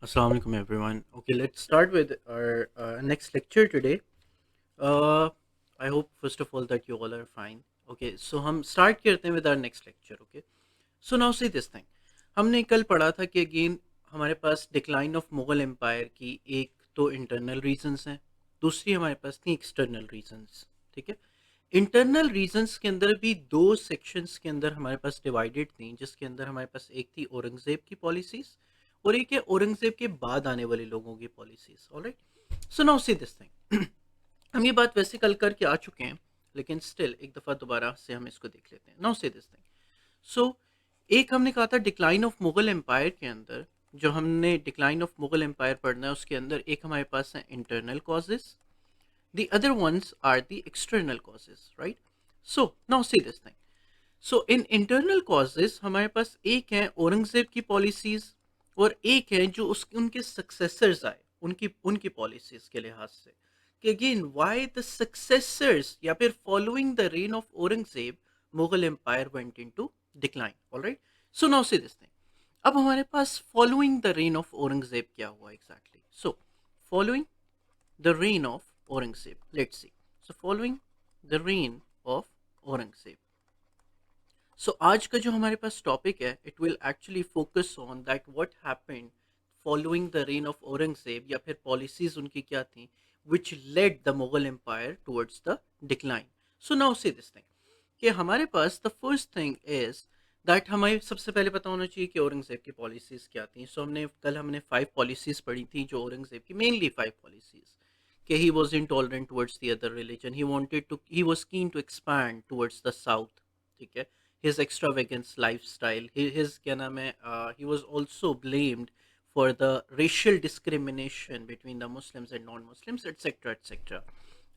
Assalamu alaikum everyone. Okay, let's start with our next lecture today. Uh, I hope first of all that you all are fine. Okay, so हम start करते हैं with our next lecture. Okay, so now see this thing. हमने कल पढ़ा था कि again हमारे पास decline of Mughal Empire की एक तो internal reasons हैं, दूसरी हमारे पास थी external reasons. ठीक है, इंटरनल रीजंस के अंदर भी दो सेक्शंस के अंदर हमारे पास डिवाइडेड थी, जिसके अंदर हमारे पास एक थी औरंगजेब की पॉलिसीज और एक है औरंगजेब के बाद आने वाले लोगों की policies. Alright, so now see this thing. हम ये बात वैसे कल करके आ चुके हैं, लेकिन स्टिल एक दफ़ा दोबारा से हम इसको देख लेते हैं. Now see this thing. So एक हमने कहा था डिक्लाइन ऑफ मुगल एम्पायर के अंदर, जो हमने डिक्लाइन ऑफ मुगल एम्पायर पढ़ना है उसके अंदर एक हमारे पास है internal causes, the other ones are the external causes, right? So now see this thing. So in internal causes हमारे पास एक है औरंगजेब की पॉलिसीज और एक है जो उस उनके सक्सेसर्स आए उनकी उनकी पॉलिसीज के लिहाज से कि अगेन व्हाई द सक्सेसर्स या फिर following the reign of Aurangzeb Mughal empire went into decline. Alright, so now see this thing. अब हमारे पास following the reign of Aurangzeb क्या हुआ exactly. So following the reign of Aurangzeb. Let's see. So following the reign of Aurangzeb. So आज का जो हमारे पास topic है it will actually focus on that what happened following the reign of Aurangzeb या फिर policies उनकी क्या थी which led the Mughal Empire towards the decline. So now see this thing कि हमारे पास the first thing is that हमें सबसे पहले पता होना चाहिए कि औरंगज़ेब की पॉलिसीज़ क्या थी. सो हमने 5 पॉलिसीज़ पढ़ी थी जो औरंगज़ेब की मेनली 5 पॉलिसीज़ कि he was intolerant towards the other religion, he was keen to expand towards the south. ठीक है, हिज एक्स्ट्रावेगेंस लाइफस्टाइल, हिज क्या नाम है, he was also blamed for the racial discrimination between the Muslims and non-Muslims, etc., etc.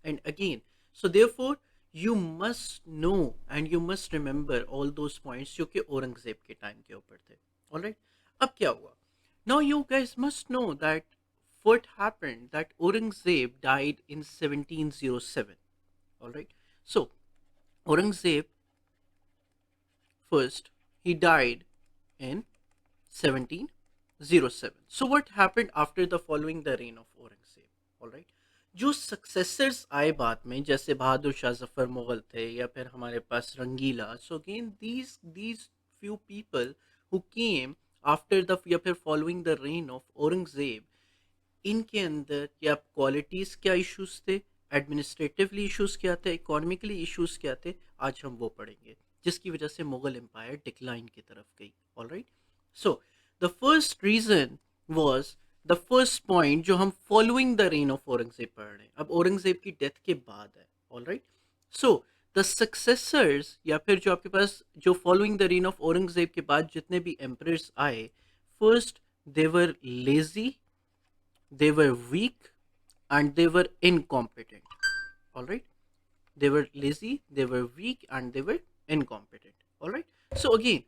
And again, so therefore, you must know and you must remember all those points जो कि औरंगजेब के time के ऊपर थे. All right, अब क्या हुआ? Now you guys must know that what happened that Aurangzeb died in 1707. All right, so Aurangzeb first he died in 1707. So what happened after the following the reign of Aurangzeb? All right, जो successors आए बाद में जैसे बहादुर शाह जफर मुगल थे या फिर हमारे पास Rangila. So again these few people who came after the या फिर following the reign of Aurangzeb, इनके अंदर क्या क्वालिटीज़ क्या इश्यूज थे, एडमिनिस्ट्रेटिवली इश्यूज क्या थे, इकोनॉमिकली इश्यूज क्या थे, आज हम वो पढ़ेंगे जिसकी वजह से मुगल एम्पायर डिक्लाइन की तरफ गई. Alright, so the first reason was the first point जो हम following the reign of Aurangzeb पढ़ रहे हैं, अब औरंगजेब की डेथ के बाद है. ऑलराइट, सो द सक्सेसर्स या फिर जो आपके पास जो following the reign of Aurangzeb के बाद जितने भी एम्परर्स आए, first they were lazy, they were weak, and they were incompetent. All right, they were lazy, they were weak, and they were incompetent. All right, so again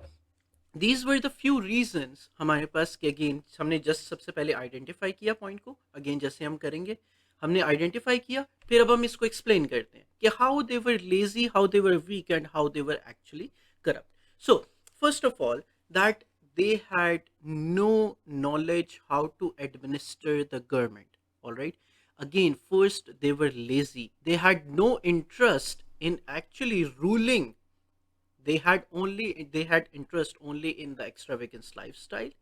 these were the few reasons हमारे पास कि again हमने just सबसे पहले identify किया point को, again जैसे हम करेंगे हमने आइडेंटिफाई किया फिर अब हम इसको एक्सप्लेन करते हैं कि how they were lazy, how they were weak and how they were actually corrupt. So first of all that they had no knowledge how to administer the government. All right, again first they were lazy, they had no interest in actually ruling. They had interest only in the extravagance lifestyle.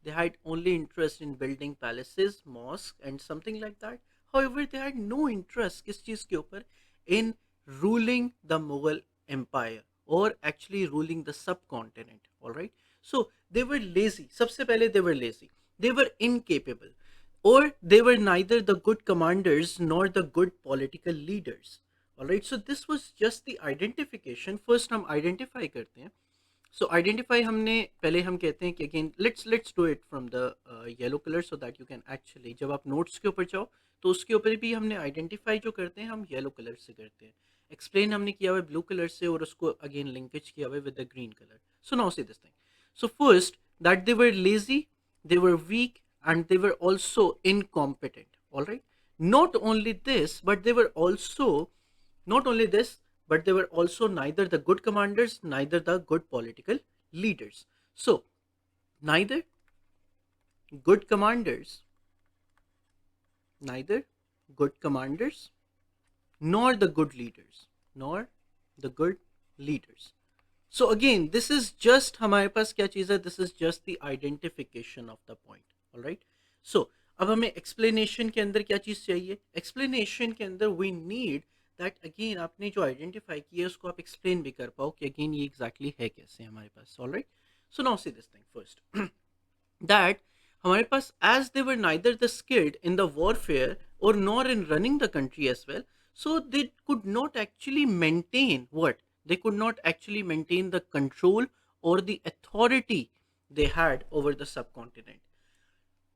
They had only interest in building palaces, mosques, and something like that. However, they had no interest किस चीज के ऊपर, in ruling the Mughal Empire or actually ruling the subcontinent. All right, so they were lazy. सबसे पहले they were lazy, they were incapable, or they were neither the good commanders nor the good political leaders. Alright, so this was just the identification. First हम identify करते हैं. So identify हमने पहले हम कहते हैं कि again let's do it from the yellow color so that you can actually जब आप notes के ऊपर जाओ तो उसके ऊपर भी हमने identify जो करते हैं हम yellow color से करते हैं. Explain हमने किया हुआ है blue color से और उसको again linkage किया हुआ है with the green color. So now say this thing. So first that they were lazy, they were weak, and they were also incompetent. All right, not only this but they were also not only this, but they were also neither the good commanders, neither the good political leaders. So, neither good commanders, neither good commanders nor the good leaders, nor the good leaders. So again, this is just हमारे पास क्या चीज़ है, this is just the identification of the point. All right. So अब हमें explanation के अंदर क्या चीज़ चाहिए, explanation के अंदर we need that again आपने जो identify किया है उसको आप explain भी कर पाओ कि again ये exactly है कैसे हमारे पास. All right. So now see this thing first. That हमारे पास as they were neither the skilled in the warfare or nor in running the country as well, so they could not actually maintain what, they could not actually maintain the control or the authority they had over the subcontinent.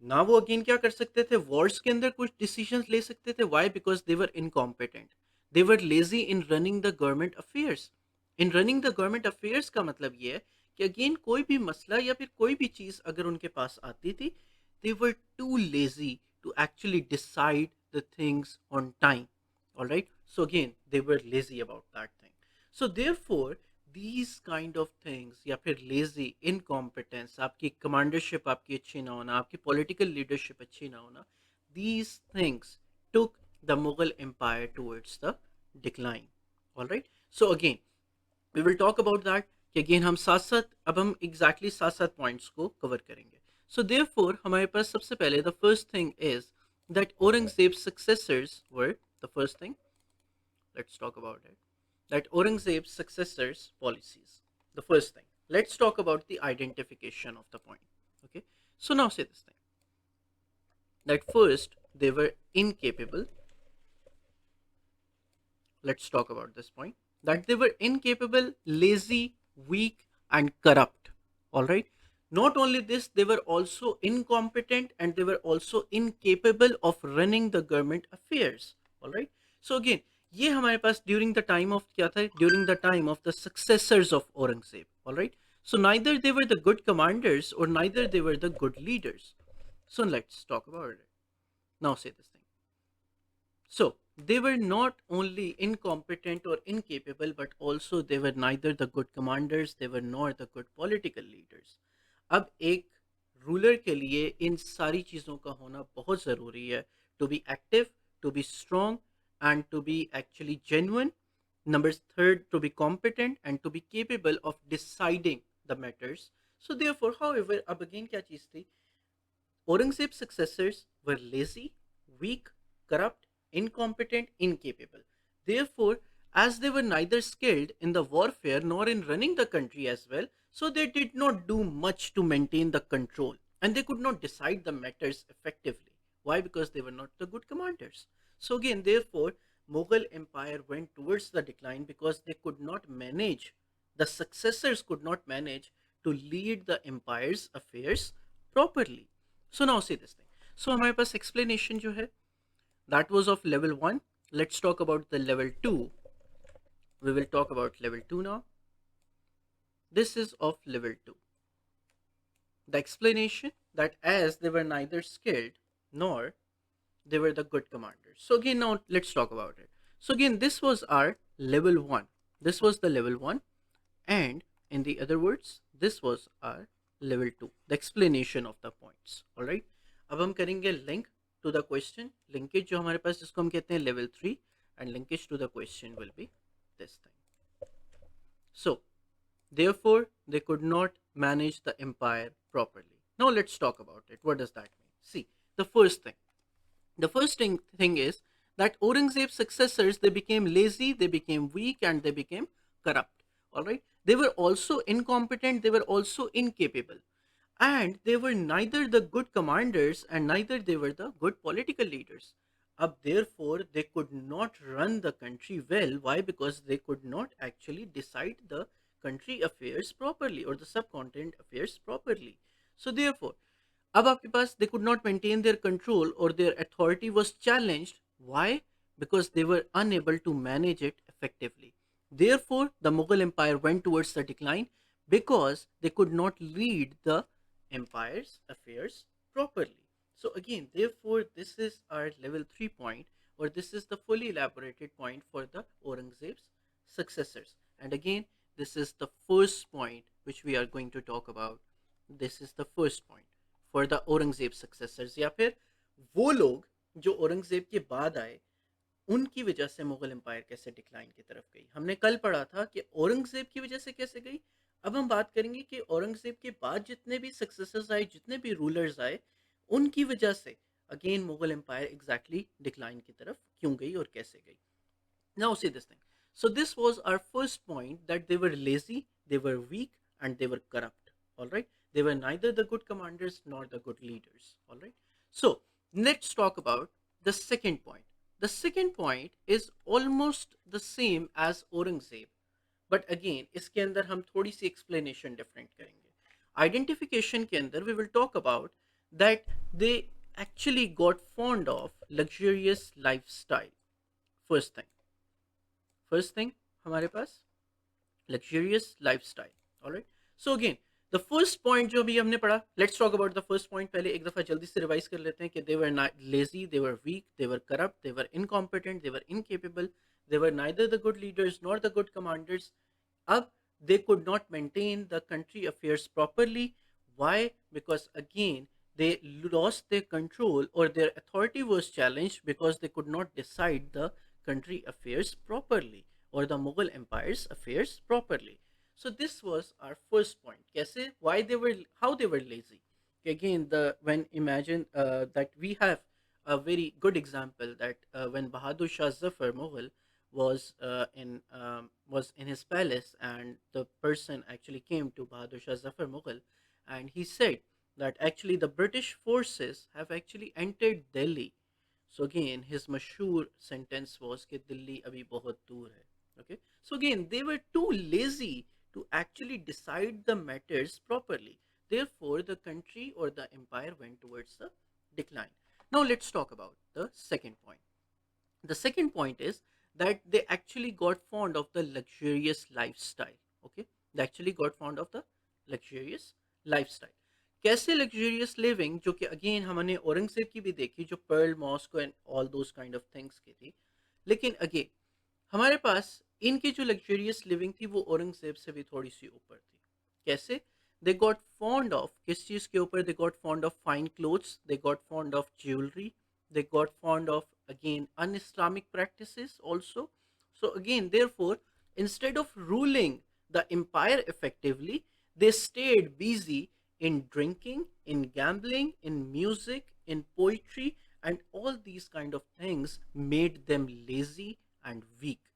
ना वो again क्या कर सकते थे, Wars के अंदर कुछ decisions ले सकते थे. Why, because they were incompetent, they were lazy in running the government affairs. In running the government affairs का मतलब ये है कि अगेन कोई भी मसला या फिर कोई भी चीज़ अगर उनके पास आती थी, they were too lazy to actually decide the things on time. Alright, so again they were lazy about that thing. So therefore these kind of things या फिर lazy incompetence, आपकी कमांडरशिप आपकी अच्छी ना होना, आपकी political leadership अच्छी ना होना, these things took the Mughal empire towards the decline. All right, so again we will talk about that कि again हम साथ साथ अब हम exactly साथ साथ points को cover करेंगे. So therefore हमारे पास सबसे पहले the first thing is that Aurangzeb's successors were, the first thing, let's talk about it, that Aurangzeb's successors' policies. The first thing, let's talk about the identification of the point. Okay, so now say this thing, that first they were incapable. Let's talk about this point, that they were incapable, lazy, weak, and corrupt. All right. Not only this, they were also incompetent and they were also incapable of running the government affairs. All right. So again, ये हमारे पास during the time of क्या था, during the time of the successors of Aurangzeb. Alright, so neither they were the good commanders और neither they were the good leaders. So let's talk about it. Now say this thing. So they were not only incompetent or incapable, but also they were neither the good commanders, they were nor the good political leaders. अब एक ruler के लिए इन सारी चीज़ों का होना बहुत ज़रूरी है. To be active, to be strong, and to be actually genuine. Number third, to be competent and to be capable of deciding the matters. So therefore, however, अब again क्या चीज़ थी, Aurangzeb's successors were lazy, weak, corrupt, incompetent, incapable. Therefore, as they were neither skilled in the warfare nor in running the country as well, so they did not do much to maintain the control and they could not decide the matters effectively. Why? Because they were not the good commanders. So again, therefore, Mughal Empire went towards the decline because they could not manage, the successors could not manage to lead the empire's affairs properly. So now see this thing. So हमारे पास explanation जो है, that was of level 1. Let's talk about the level 2. We will talk about level 2 now. This is of level 2. The explanation that as they were neither skilled nor they were the good commanders. So again now let's talk about it. So again this was our level 1. This was the level 1, and in the other words this was our level 2, the explanation of the points. All right, अब हम करेंगे link to the question, linkage जो हमारे पास जिसको हम कहते हैं level 3, and linkage to the question will be this thing. So therefore they could not manage the empire properly. Now let's talk about it. What does that mean? See, the first thing is that Aurangzeb's successors, they became lazy, they became weak, and they became corrupt. All right, they were also incompetent, they were also incapable, and they were neither the good commanders and neither they were the good political leaders. Up therefore they could not run the country well. Why? Because they could not actually decide the country affairs properly or the subcontinent affairs properly. So therefore अब आपके पास they could not maintain their control or their authority was challenged. Why? Because they were unable to manage it effectively. Therefore, the Mughal Empire went towards the decline because they could not lead the empire's affairs properly. So again, therefore, this is our level 3 point, or this is the fully elaborated point for the Aurangzeb's successors. And again, this is the first point which we are going to talk about. This is the first point for the Aurangzeb successors, या फिर वो लोग जो औरंगजेब के बाद आए उनकी वजह से मुगल एम्पायर कैसे डिक्लाइन की तरफ गई। हमने कल पढ़ा था कि औरंगजेब की वजह से कैसे गई। अब हम बात करेंगे कि औरंगजेब के बाद जितने भी सक्सेसर्स आए, जितने भी रूलर्स आए, उनकी वजह से again Mughal empire exactly decline की तरफ क्यों गई और कैसे गई। Now see this thing. So this was our first point, that they were lazy, they were weak, and they were corrupt. All right. They were neither the good commanders nor the good leaders. All right. So let's talk about the second point. The second point is almost the same as Aurangzeb, but again इसके अंदर हम थोड़ी सी explanation different करेंगे. Identification के अंदर we will talk about that they actually got fond of luxurious lifestyle. First thing. First thing हमारे पास luxurious lifestyle. Alright, so again the first point जो भी हमने पढ़ा, let's talk about the first point. पहले एक दफा जल्दी से रिवाइज कर लेते हैं कि they were lazy, they were weak, they were corrupt, they were incompetent, they were incapable, they were neither the good leaders nor the good commanders. अब they could not maintain the country affairs properly. Why? Because again they lost their control, or their authority was challenged because they could not decide the country affairs properly, or the Mughal empire's affairs properly. So this was our first point. Kaise? Why they were, how they were lazy. Again, the when imagine that we have a very good example, that when Bahadur Shah Zafar Mughal was in his palace, and the person actually came to Bahadur Shah Zafar Mughal, and he said that actually the British forces have actually entered Delhi. So again his mashhoor sentence was कि दिल्ली अभी बहुत दूर है. Okay, so again they were too lazy to actually decide the matters properly. Therefore the country or the empire went towards the decline. Now let's talk about the second point. The second point is that they actually got fond of the luxurious lifestyle. Okay, they actually got fond of the luxurious lifestyle. कैसे luxurious living, जो कि again हमने औरंगजेब की भी देखी, जो pearl mosque and all those kind of things की थी, लेकिन अगेन हमारे पास इनकी जो लग्जरियस लिविंग थी वो औरंगजेब से भी थोड़ी सी ऊपर थी। कैसे? दे गॉट फॉन्ड ऑफ, किस चीज के ऊपर? They got fond of fine clothes, they got fond of jewellery, they got fond of again un-Islamic practices also. So again, therefore, instead of ruling the empire effectively, they stayed busy in drinking, in gambling, in music, in poetry, and all these kind of things made them lazy and weak.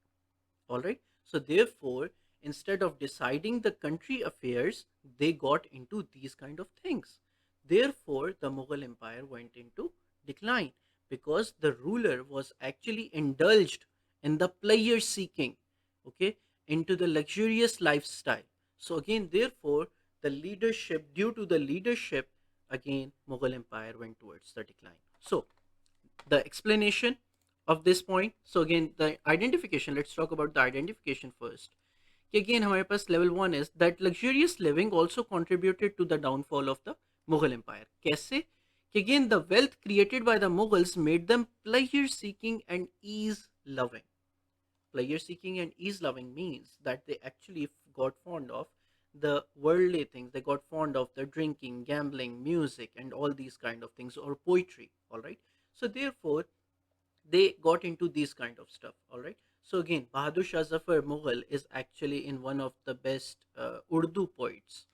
All right, so therefore instead of deciding the country affairs, they got into these kind of things. Therefore the Mughal empire went into decline, because the ruler was actually indulged in the pleasure seeking, okay, into the luxurious lifestyle. So again therefore the leadership, due to the leadership, again Mughal empire went towards the decline. So the explanation of this point. So again the identification, let's talk about the identification first. Again हमारे पास level 1 is that luxurious living also contributed to the downfall of the Mughal empire. कैसे? कि again the wealth created by the Mughals made them pleasure seeking and ease loving. Pleasure seeking and ease loving means that they actually got fond of the worldly things. They got fond of the drinking, gambling, music, and all these kind of things, or poetry. All right, so therefore they got into these kind of stuff. All right, so again Bahadur Shah Zafar Mughal is actually in one of the best Urdu poets.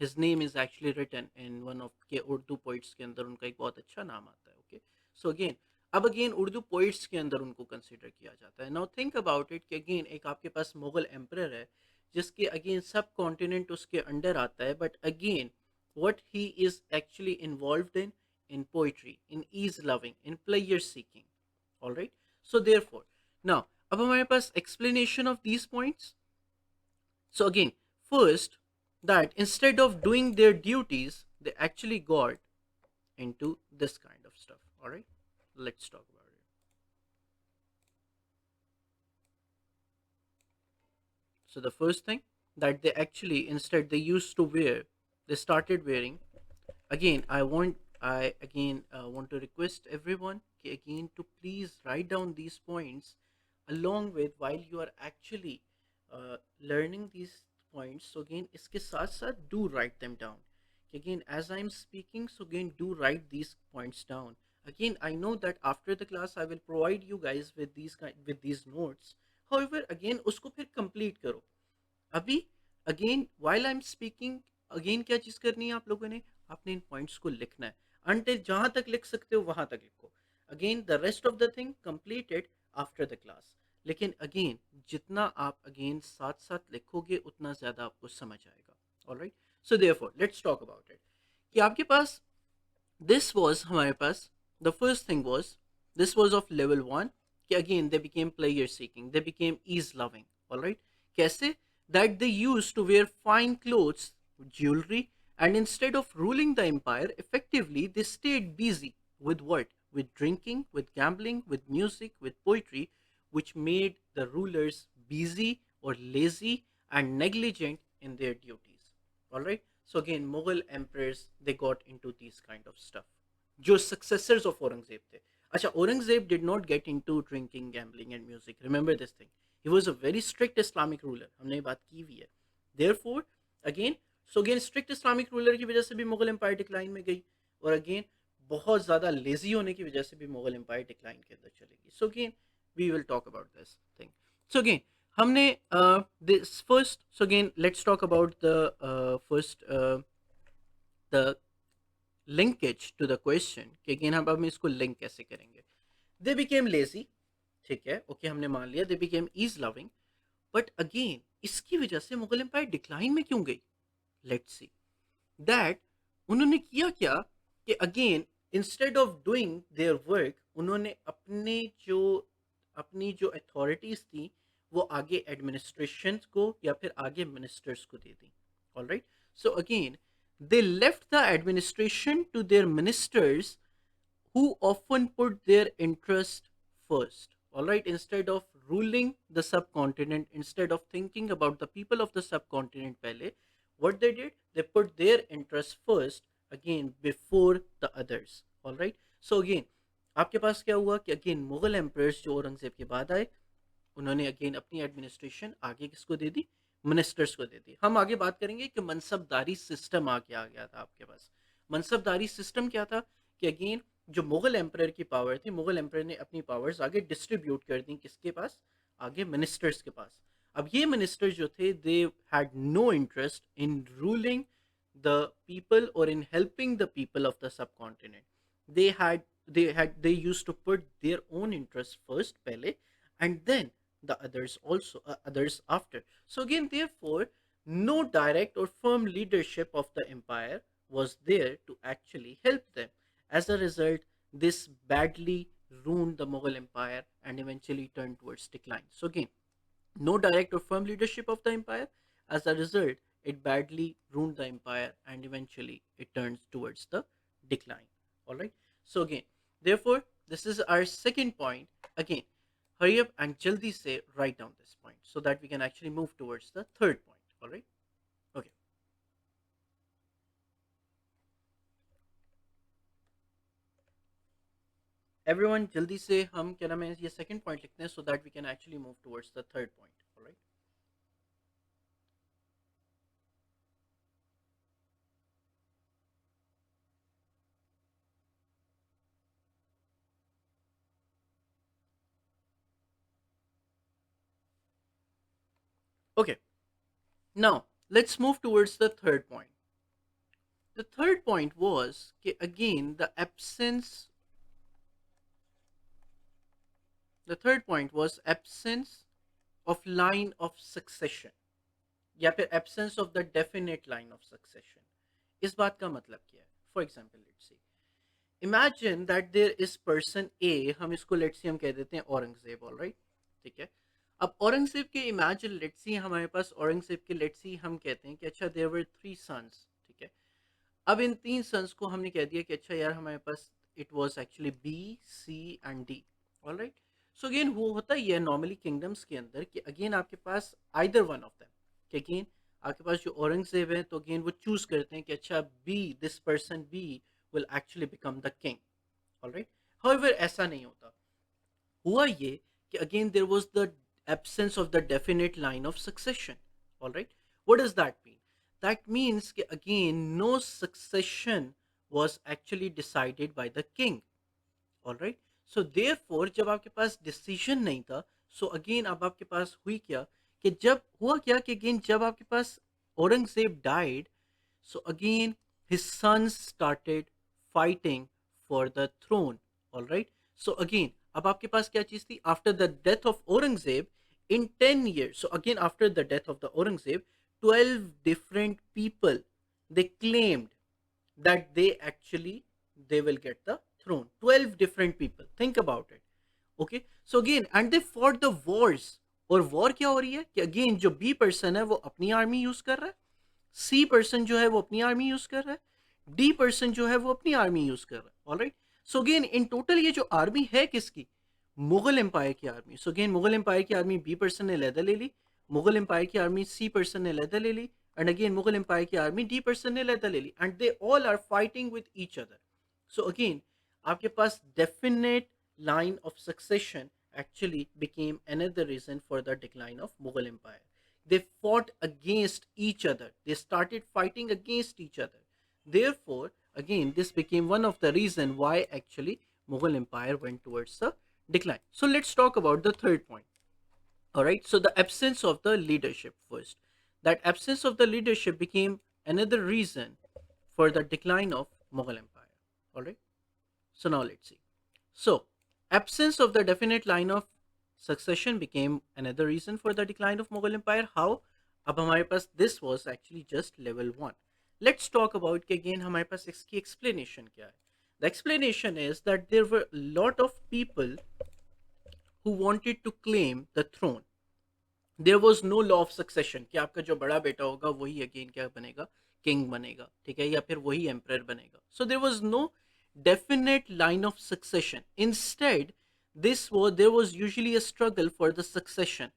His name is actually written in one of के Urdu poets के अंदर उनका एक बहुत अच्छा नाम आता है. ओके, सो अगेन अब अगेन उर्दू पोइट्स के अंदर उनको कंसिडर किया जाता है. नाउ थिंक अबाउट इट कि अगेन एक आपके पास मुगल एम्परर है जिसके अगेन सब कॉन्टिनेंट उसके अंडर आता है, but again what he is actually involved in poetry, in ease loving, in pleasure seeking. All right, so therefore now अब हमारे पास explanation of these points. So again, first, that instead of doing their duties, they actually got into this kind of stuff. All right, let's talk about it. So the first thing, that they actually, instead they used to wear, they started wearing. Again, I want to request everyone again to please write down these points along with, while you are actually learning these points. So again इसके साथ साथ do write them down Again, as I'm speaking, so again, do write these points down. Again, I know that after the class, I will provide you guys with these notes. However, again, उसको फिर complete करो. अभी again while I am speaking, again क्या चीज़ करनी है आप लोगों ने, आपने इन पॉइंट्स को लिखना है अनटिल जहां तक लिख सकते हो वहां तक लिखो. Again the rest of the thing completed after the class. लेकिन अगेन जितना आप अगेन साथ साथ लिखोगे उतना ज़्यादा आपको समझ आएगा. Alright, so therefore let's talk about it कि आपके पास this was हमारे पास the first thing was this was of level 1 कि again they became player seeking, they became ease loving. All right, कैसे? That they used to wear fine clothes, jewelry, and instead of ruling the empire effectively they stayed busy with what, with drinking, with gambling, with music, with poetry, which made the rulers busy or lazy and negligent in their duties. All right, so again Mughal emperors they got into these kind of stuff. जो successors of Aurangzeb थे. अच्छा, Aurangzeb did not get into drinking, gambling and music. Remember this thing. He was a very strict Islamic ruler. हमने ये बात की हुई है. Therefore, again, so again strict Islamic ruler की वजह से भी मुगल एम्पायर डिक्लाइन में गई, और again बहुत ज़्यादा लेजी होने की वजह से भी मुगल एम्पायर डिक्लाइन के अंदर चलेगी. So again, we will talk about this thing. So again, हमने this first, so again let's talk about the first the linkage to the question कि again हम इसको लिंक कैसे करेंगे. They became lazy, ठीक है, ओके हमने मान लिया. They became ease loving, but again इसकी वजह से मुगल एम्पायर डिक्लाइन में क्यों गई? Let's see that उन्होंने किया क्या कि again instead of doing their work उन्होंने अपनी जो अथॉरिटीज थी वो आगे एडमिनिस्ट्रेशन को या फिर आगे मिनिस्टर्स को दे दी. Alright, so again they left the administration to their ministers who often put their interest first. All right, instead of ruling the subcontinent, instead of thinking about the people of the subcontinent pehle, what they did, they put their interest first again before the others. All right, so again आपके पास क्या हुआ कि again Mughal empires जो औरंगजेब के बाद आए उन्होंने अगेन अपनी एडमिनिस्ट्रेशन आगे किसको दे दी? मिनिस्टर्स को दे दी. हम आगे बात करेंगे कि मनसबदारी सिस्टम आगे आ गया था आपके पास. मनसबदारी सिस्टम क्या था कि अगेन जो मुगल एम्पर की पावर थी, मुगल एम्पर ने अपनी पावर्स आगे डिस्ट्रीब्यूट कर दी किसके पास? आगे मिनिस्टर्स के पास. अब ये मिनिस्टर जो थे they had no interest in ruling the people और in helping the people of the subcontinent. They used to put their own interest first pehle, and then the others also, others after. So again therefore no direct or firm leadership of the empire was there to actually help them. As a result, this badly ruined the Mughal empire and eventually turned towards decline. So again, no direct or firm leadership of the empire. As a result, it badly ruined the empire and eventually it turns towards the decline. All right, so again therefore this is our second point. Again, hurry up and jaldi say write down this point so that we can actually move towards the third point. All right, okay. Everyone jaldi से हम क्या नाम है ये second point लिखते हैं so that we can actually move towards the third point. All right, okay, now let's move towards the third point. The third point was again the third point was absence of line of succession या फिर absence of the definite line of succession. इस बात का मतलब क्या है? For example, let's see. Imagine that there is person A, हम इसको let's see हम कह देते हैं औरंगजेब. all right, ठीक है. अब औरंगजेब के imagine let's see हमारे पास औरंगजेब के let's see हम कहते हैं कि अच्छा there were 3 sons. ठीक है. अब इन 3 sons को हमने कह दिया कि अच्छा यार हमारे पास it was actually B, C and D. all right, so again वो होता ही है नॉर्मली किंगडम्स के अंदर कि अगेन आपके पास आइदर वन ऑफ देम कि अगेन आपके पास जो औरंगजेब है तो अगेन वो चूज करते हैं कि अच्छा B, this person B will actually become the king. Alright, however ऐसा नहीं होता. हुआ ये कि again there was the absence of the definite line of succession. All right, what does that mean? that means कि again no succession was actually decided by the king. All right. So therefore जब आपके पास decision नहीं था, so again अब आपके पास हुई क्या, कि जब हुआ क्या कि अगेन जब आपके पास Aurangzeb died, so again his sons started fighting for the throne. All right. So again, अब आपके पास क्या चीज थी, after the death of Aurangzeb in 10 years, so again after the death of the Aurangzeb, 12 different people, they claimed that they will get the throne. 12 different people, think about it. Okay, so again and they fought the wars. और war क्या हो रही है कि again जो B person है वो अपनी आर्मी यूज कर रहा है, सी पर्सन जो है वो अपनी आर्मी यूज कर रहा है, डी पर्सन जो है वो अपनी आर्मी यूज कर रहा है. Alright. So again in total ये जो आर्मी है किसकी, मुगल एम्पायर की army. So again Mughal empire की आर्मी बी पर्सन ने लहदा ले ली, मुगल एम्पायर की आर्मी सी पर्सन ने लहदा ले ली, एंड अगेन मुगल एम्पायर की आर्मी डी पर्सन ने लहदा ले ली, and they all are fighting with each other. So again आपके पास definite line of succession actually became another reason for the decline of Mughal Empire. They fought against each other. They started fighting against each other. Therefore, again, this became one of the reason why actually Mughal Empire went towards the decline. So let's talk about the third point. All right. So the absence of the leadership first. That absence of the leadership became another reason for the decline of Mughal Empire. All right. So now let's see. So absence of the definite line of succession became another reason for the decline of Mughal Empire. How? अब हमारे पास this was actually just level one. Let's talk about कि again हमारे पास इसकी explanation क्या है. The explanation is that there were a lot of people who wanted to claim the throne. There was no law of succession कि आपका जो बड़ा बेटा होगा वही अगेन क्या बनेगा, किंग बनेगा, ठीक है, या फिर वही एम्पर बनेगा. So there was no definite line of succession. Instead, there was usually a struggle for the succession.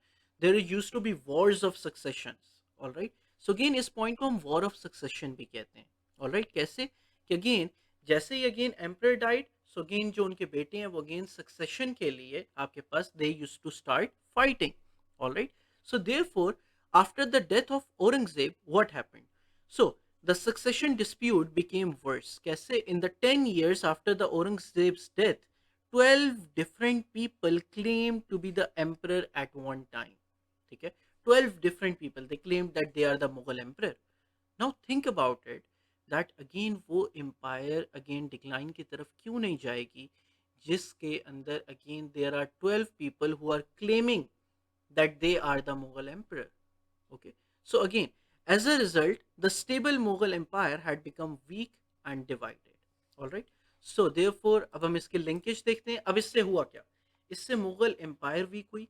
There used to be wars of successions. All right. So again इस point को हम war of succession भी कहते हैं. All right. कैसे कि again जैसे ही again emperor died, so again जो उनके बेटे हैं वो again succession के लिए आपके पास they used to start fighting. All right. So therefore, after the death of Aurangzeb, what happened? So the succession dispute became worse. Kaise? In the 10 years after the Aurangzeb's death, 12 different people claimed to be the emperor at one time. Okay? 12 different people, they claimed that they are the Mughal emperor. Now think about it, that again वो empire again decline की तरफ क्यों नहीं जाएगी जिसके अंदर again there are 12 people who are claiming that they are the Mughal emperor. Okay, so again, as a result, the stable Mughal empire had become weak and divided. All right. So therefore, अब हम इसके linkage देखते हैं. अब इससे हुआ क्या? इससे मुगल एम्पायर वीक हुई.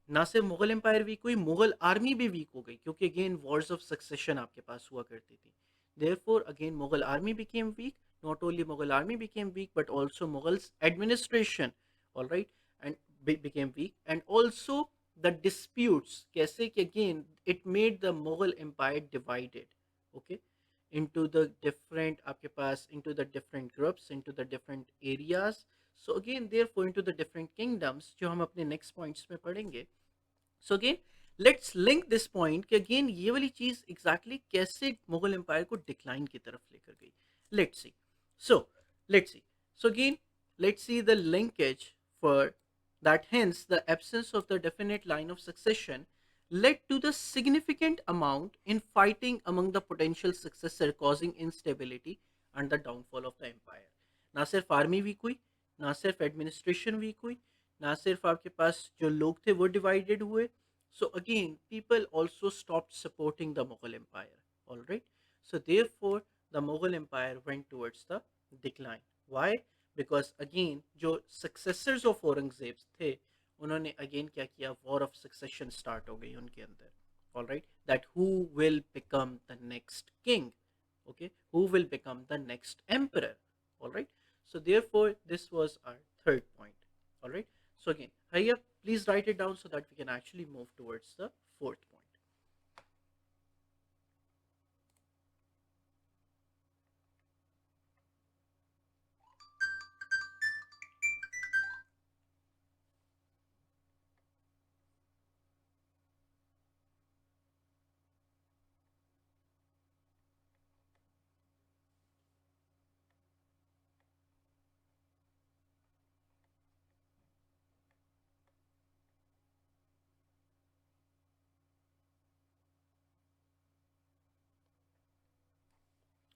ना सिर्फ मुगल एम्पायर वीक हुई, मुगल आर्मी भी वीक हो गई क्योंकि अगेन वॉर्स ऑफ सक्सेशन आपके पास हुआ करती थी. Therefore, again Mughal army became weak. Not only Mughal army became weak, but also Mughals administration, all right, and became weak, and also the disputes कैसे कि again it made the Mughal empire divided. Okay, into the different आपके पास into the different groups, into the different areas. So again therefore into the different kingdoms जो हम अपने next points में पढ़ेंगे. So again let's link this point कि again ये वाली चीज exactly कैसे मुगल एम्पायर को डिक्लाइन की तरफ लेकर गई. Let's see. So let's see. So again let's see the linkage for that. Hence the absence of the definite line of succession led to the significant amount in fighting among the potential successor, causing instability and the downfall of the empire. ना सिर्फ army week हुई, ना सिर्फ administration week हुई, ना सिर्फ आपके पास जो लोग थे वो डिवाइडेड हुए. So again people also stopped supporting the Mughal empire. All right. So therefore the Mughal empire went towards the decline. Why? Because again जो successors of Aurangzeb थे उन्होंने again क्या किया, war of succession start हो गई उनके अंदर. All right. That who will become the next king. Okay, who will become the next emperor. All right. So therefore this was our third point. All right. So again, hurry up, please write it down so that we can actually move towards the fourth point.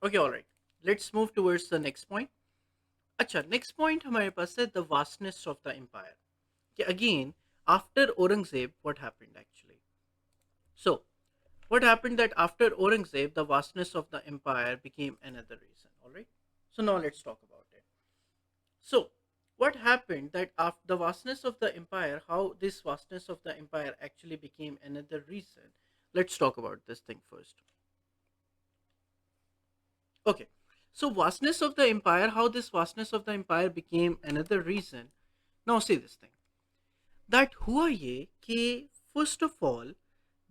Okay, all right. Let's move towards the next point. अच्छा, next point हमारे पास है the vastness of the empire. कि again, after Aurangzeb, what happened actually? So, what happened that after Aurangzeb, the vastness of the empire became another reason. All right. So now let's talk about it. So, what happened that after the vastness of the empire, how this vastness of the empire actually became another reason? Let's talk about this thing first. Okay. So, vastness of the empire, how this vastness of the empire became another reason. Now, see this thing. That हुआ ये कि first of all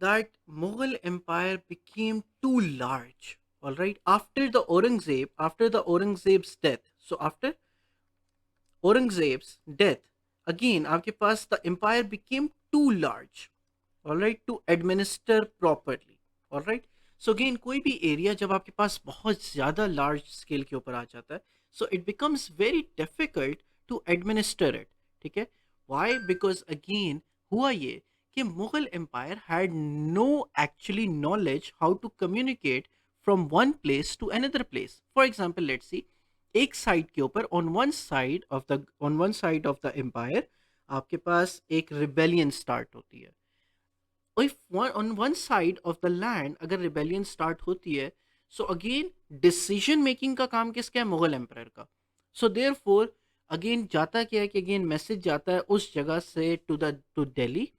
that Mughal empire became too large. All right, after the Aurangzeb's death. So after Aurangzeb's death, again आपके पास the empire became too large. All right, to administer properly. All right. So again कोई भी area जब आपके पास बहुत ज़्यादा large scale के ऊपर आ जाता है, so it becomes very difficult to administer it. ठीक है? Why? Because again हुआ ये कि Mughal empire had no actually knowledge how to communicate from one place to another place. For example, let's see, एक साइड के ऊपर on one side of the empire आपके पास एक रिबेलियन स्टार्ट होती है. If one on one side of the land अगर rebellion start होती है, सो अगेन डिसीजन मेकिंग का काम किसका है? मुगल एम्पायर का. सो देयर फोर अगेन जाता क्या है कि अगेन मैसेज जाता है उस जगह से टू दिल्ली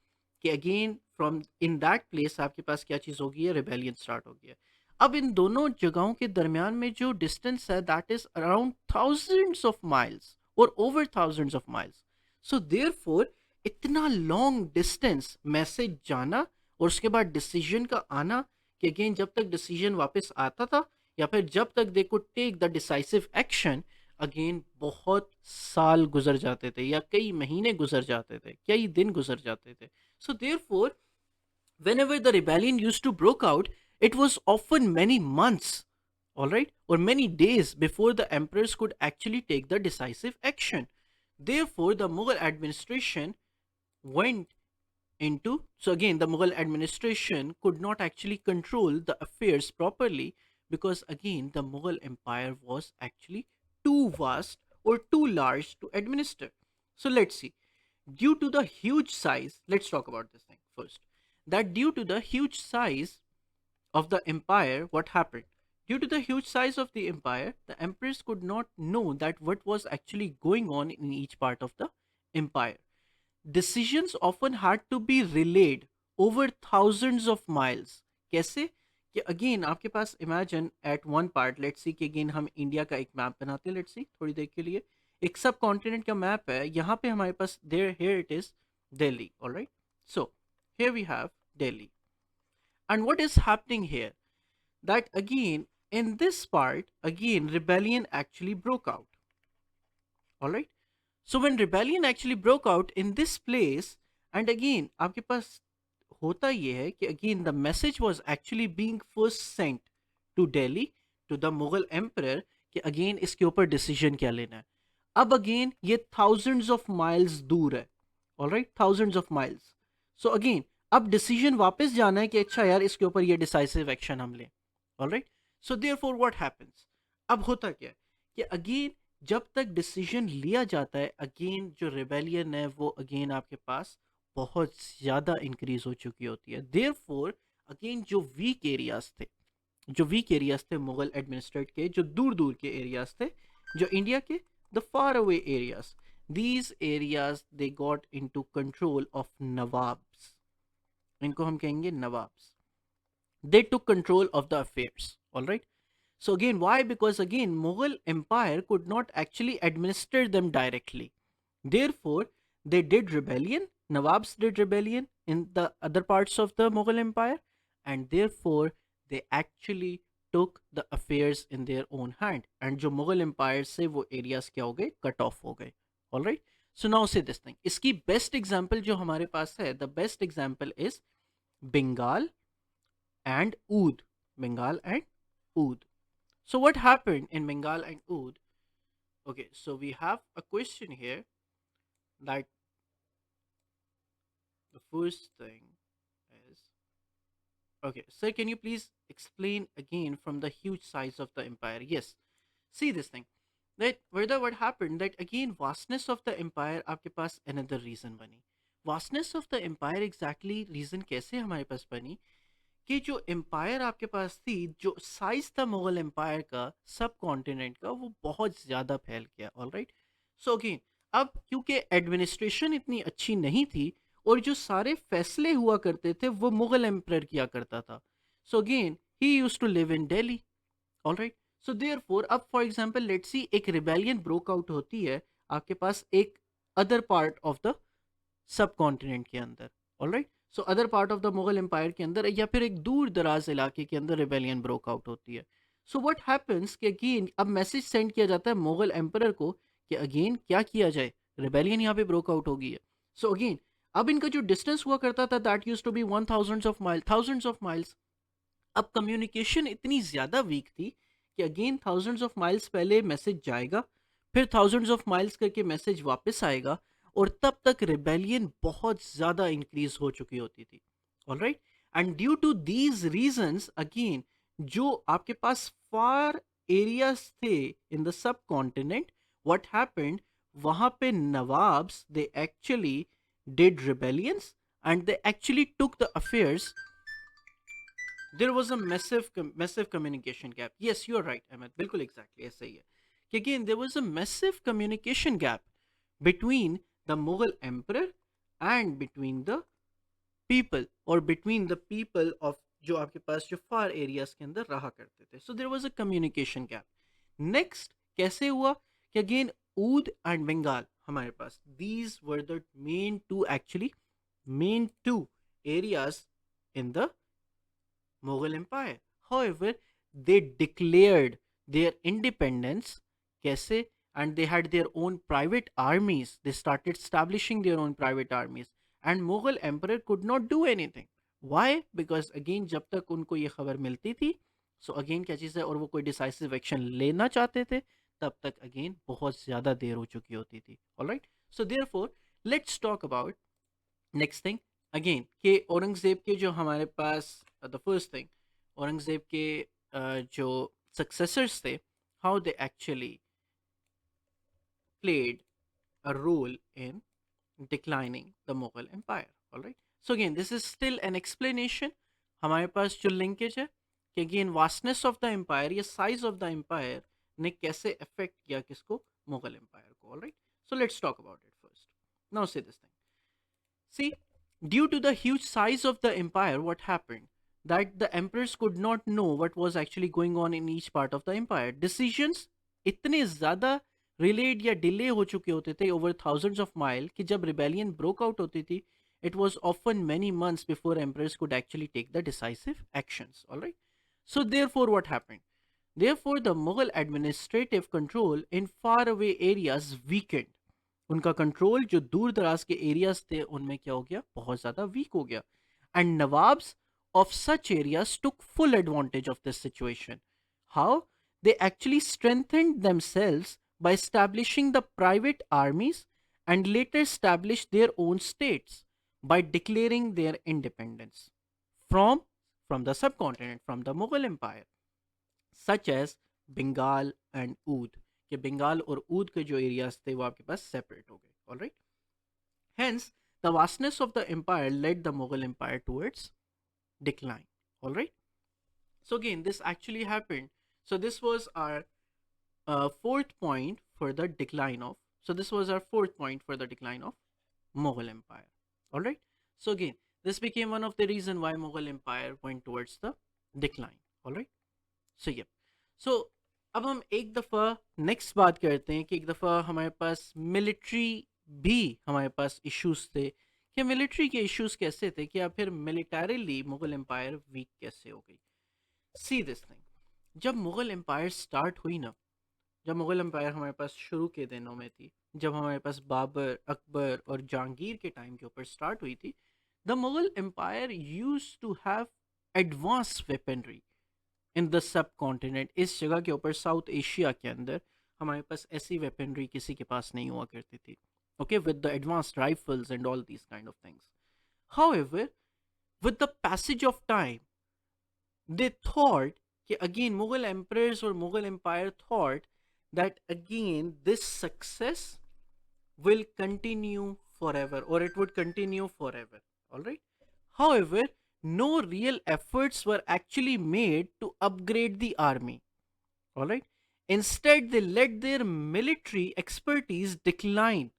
कि again from in that place आपके पास क्या चीज़ होगी है? रिबेलियन स्टार्ट हो गया. अब इन दोनों जगहों के दरमियान में जो डिस्टेंस है that is around thousands of miles और over thousands of miles. So therefore इतना लॉन्ग डिस्टेंस मैसेज जाना और उसके बाद डिसीजन का आना कि अगेन जब तक डिसीजन वापस आता था या फिर जब तक they could take the decisive action, again बहुत साल गुजर जाते थे या कई महीने गुजर जाते थे, कई दिन गुजर जाते थे. So therefore whenever the rebellion used to broke out, it was often many months, all right, or many days before the emperors could actually take the decisive action. Therefore, the Mughal administration went into, so again the Mughal administration could not actually control the affairs properly because again the Mughal empire was actually too vast or too large to administer. So let's see, due to the huge size, let's talk about this thing first, that due to the huge size of the empire, what happened? Due to the huge size of the empire, the emperors could not know that what was actually going on in each part of the empire. Decisions often had to be relayed over thousands of miles. कैसे? कि again आपके पास imagine at one part, let's see कि again हम India का एक map बनाते हैं, लेट्स सी थोड़ी देर के लिए एक सब कॉन्टिनेंट का मैप है, यहाँ पे हमारे पास there here it is Delhi. Alright, so here we have Delhi. And what is happening here? That again, in this part, again, rebellion actually broke out. All right. So when rebellion actually broke out in this place, and again, आपके पास होता ये है कि again the message was actually being first sent to Delhi to the Mughal emperor कि again इसके ऊपर decision क्या लेना है. अब again ये thousands of miles दूर है. All right, thousands of miles. So again अब decision वापस जाना है कि अच्छा यार इसके ऊपर ये decisive action हम लें. All right. So therefore what happens? अब होता क्या है कि again जब तक डिसीजन लिया जाता है, अगेन जो रिबेलियन है वो अगेन आपके पास बहुत ज़्यादा इंक्रीज हो चुकी होती है. देयर फोर अगेन जो वीक एरियाज थे मुगल एडमिनिस्ट्रेट के, जो दूर दूर के एरियाज थे, जो इंडिया के the far away areas, these areas they got into control of nawabs. इनको हम कहेंगे nawabs. They took control of the affairs. Alright. So again, why? Because again, Mughal Empire could not actually administer them directly. Therefore, they did rebellion. Nawabs did rebellion in the other parts of the Mughal Empire, and therefore they actually took the affairs in their own hand. And जो Mughal Empire से वो areas क्या हो गए? Cut off हो गए. All right. So now say this thing. इसकी best example जो हमारे पास है, the best example is Bengal and Oud. Bengal and Oud. So what happened in Bengal and Oud? Okay, so we have a question here that the first thing is Okay, sir, can you please explain again from the huge size of the empire? Yes. See this thing. That whether what happened that again vastness of the empire आपके पास another reason बनी. Vastness of the empire exactly reason कैसे हमारे पास बनी कि जो empire आपके पास थी, जो साइज था मुगल एम्पायर का सब कॉन्टिनेंट का, वो बहुत ज़्यादा फैल गया. ऑलराइट. सो अगेन अब क्योंकि एडमिनिस्ट्रेशन इतनी अच्छी नहीं थी और जो सारे फैसले हुआ करते थे वो मुगल एम्पायर किया करता था. So again he used to live in Delhi. Alright. So therefore अब फॉर एग्जांपल लेट्स सी एक रिबेलियन ब्रोक आउट होती है आपके पास एक other part of the subcontinent के अंदर. Alright. So other part of the Mughal empire के अंदर या फिर एक दूर दराज इलाके के अंदर रिबेलियन ब्रोक आउट होती है. सो व्हाट हैपेंस कि अगेन अब मैसेज सेंड किया जाता है मुगल एम्पर को कि अगेन क्या किया जाए, रिबेलियन यहाँ पे ब्रोक आउट हो गई है. सो अगेन अब इनका जो डिस्टेंस हुआ करता था that used to be 1000 of miles. अब कम्युनिकेशन इतनी ज़्यादा वीक थी कि अगेन थाउजेंड्स ऑफ माइल्स पहले मैसेज जाएगा, फिर थाउजेंड्स ऑफ माइल्स करके मैसेज वापस आएगा, और तब तक रिबेलियन बहुत ज़्यादा इंक्रीज हो चुकी होती थी. Alright. And due to these reasons again जो आपके पास फार एरियाज थे in the subcontinent, what happened वहां पे nawabs they actually did rebellions and they actually took the affairs. There was a massive communication gap. Yes, you're right, Ahmed. बिल्कुल exactly ऐसा ही है कि again there was a massive communication gap between the Mughal emperor and between the people, or between the people of जो आपके पास जो far areas के अंदर रहा करते थे. So there was a communication gap. Next कैसे हुआ कि again Oud and Bengal हमारे पास these were the main two areas in the Mughal Empire. However, they declared their independence. Kaise? And they had their own private armies. They started establishing their own private armies. And Mughal Emperor could not do anything. Why? Because again, जब तक उनको ये खबर मिलती थी, so again क्या चीज़ है, और वो कोई decisive action लेना चाहते थे, तब तक again बहुत ज़्यादा देर हो चुकी होती थी. Alright? So therefore, let's talk about next thing again कि औरंगज़ेब के जो हमारे पास द फर्स्ट थिंग औरंगज़ेब के जो सक्सेसर्स थे, how they actually played a role in declining the Mughal Empire. All right. So again, this is still an explanation. हमारे पास जो linkage है कि again vastness of the empire या साइज ऑफ द एम्पायर ने कैसे affect किया किसको, Mughal empire को. All right. So let's talk about it first. Now say this thing. See, due to the huge size of the empire, what happened? That the emperors could not know what was actually going on in each part of the empire. Decisions इतने ज़्यादा relayed या delay हो चुके होते थे over thousands of mile कि जब rebellion broke out होती थी, it was often many months before emperors could actually take the decisive actions. All right. So therefore, what happened? Therefore, the Mughal administrative control in faraway areas weakened. उनका control जो दूर दराज के areas थे उनमें क्या हो गया, बहुत ज्यादा वीक हो गया. And nawabs of such areas took full advantage of this situation. How? They actually strengthened themselves by establishing the private armies and later established their own states by declaring their independence from from the subcontinent, from the Mughal Empire, such as Bengal and Oud. कि बंगाल और ऊद के जो areas थे वो आपके पास separate हो गए. Alright. Hence the vastness of the empire led the Mughal empire towards decline. All right. So again, this actually happened. So this was our fourth point for the decline of. So this was our fourth point for the decline of Mughal Empire. All right. So again, this became one of the reason why Mughal Empire went towards the decline. All right. So yeah. So अब हम एक दफ़ा next बात करते हैं कि एक दफ़ा हमारे पास मिलिट्री भी हमारे पास इश्यूज थे कि मिलिट्री के इश्यूज कैसे थे कि या फिर मिलिटरीली मुगल एम्पायर वीक कैसे हो गई. सी दिस थिंग. जब मुगल एम्पायर स्टार्ट हुई ना, जब मुगल एम्पायर हमारे पास शुरू के दिनों में थी, जब हमारे पास बाबर, अकबर और जहांगीर के टाइम के ऊपर स्टार्ट हुई थी, the Mughal empire used to have advance weaponry in the subcontinent. इस जगह के ऊपर साउथ एशिया के अंदर हमारे पास ऐसी वेपनरी किसी के पास नहीं हुआ करती थी. Okay, with the advanced rifles and all these kind of things. However, with the passage of time, they thought कि again Mughal emperors or Mughal empire thought that again this success will continue forever, or it would continue forever. All right. However, no real efforts were actually made to upgrade the army. All right. Instead, they let their military expertise decline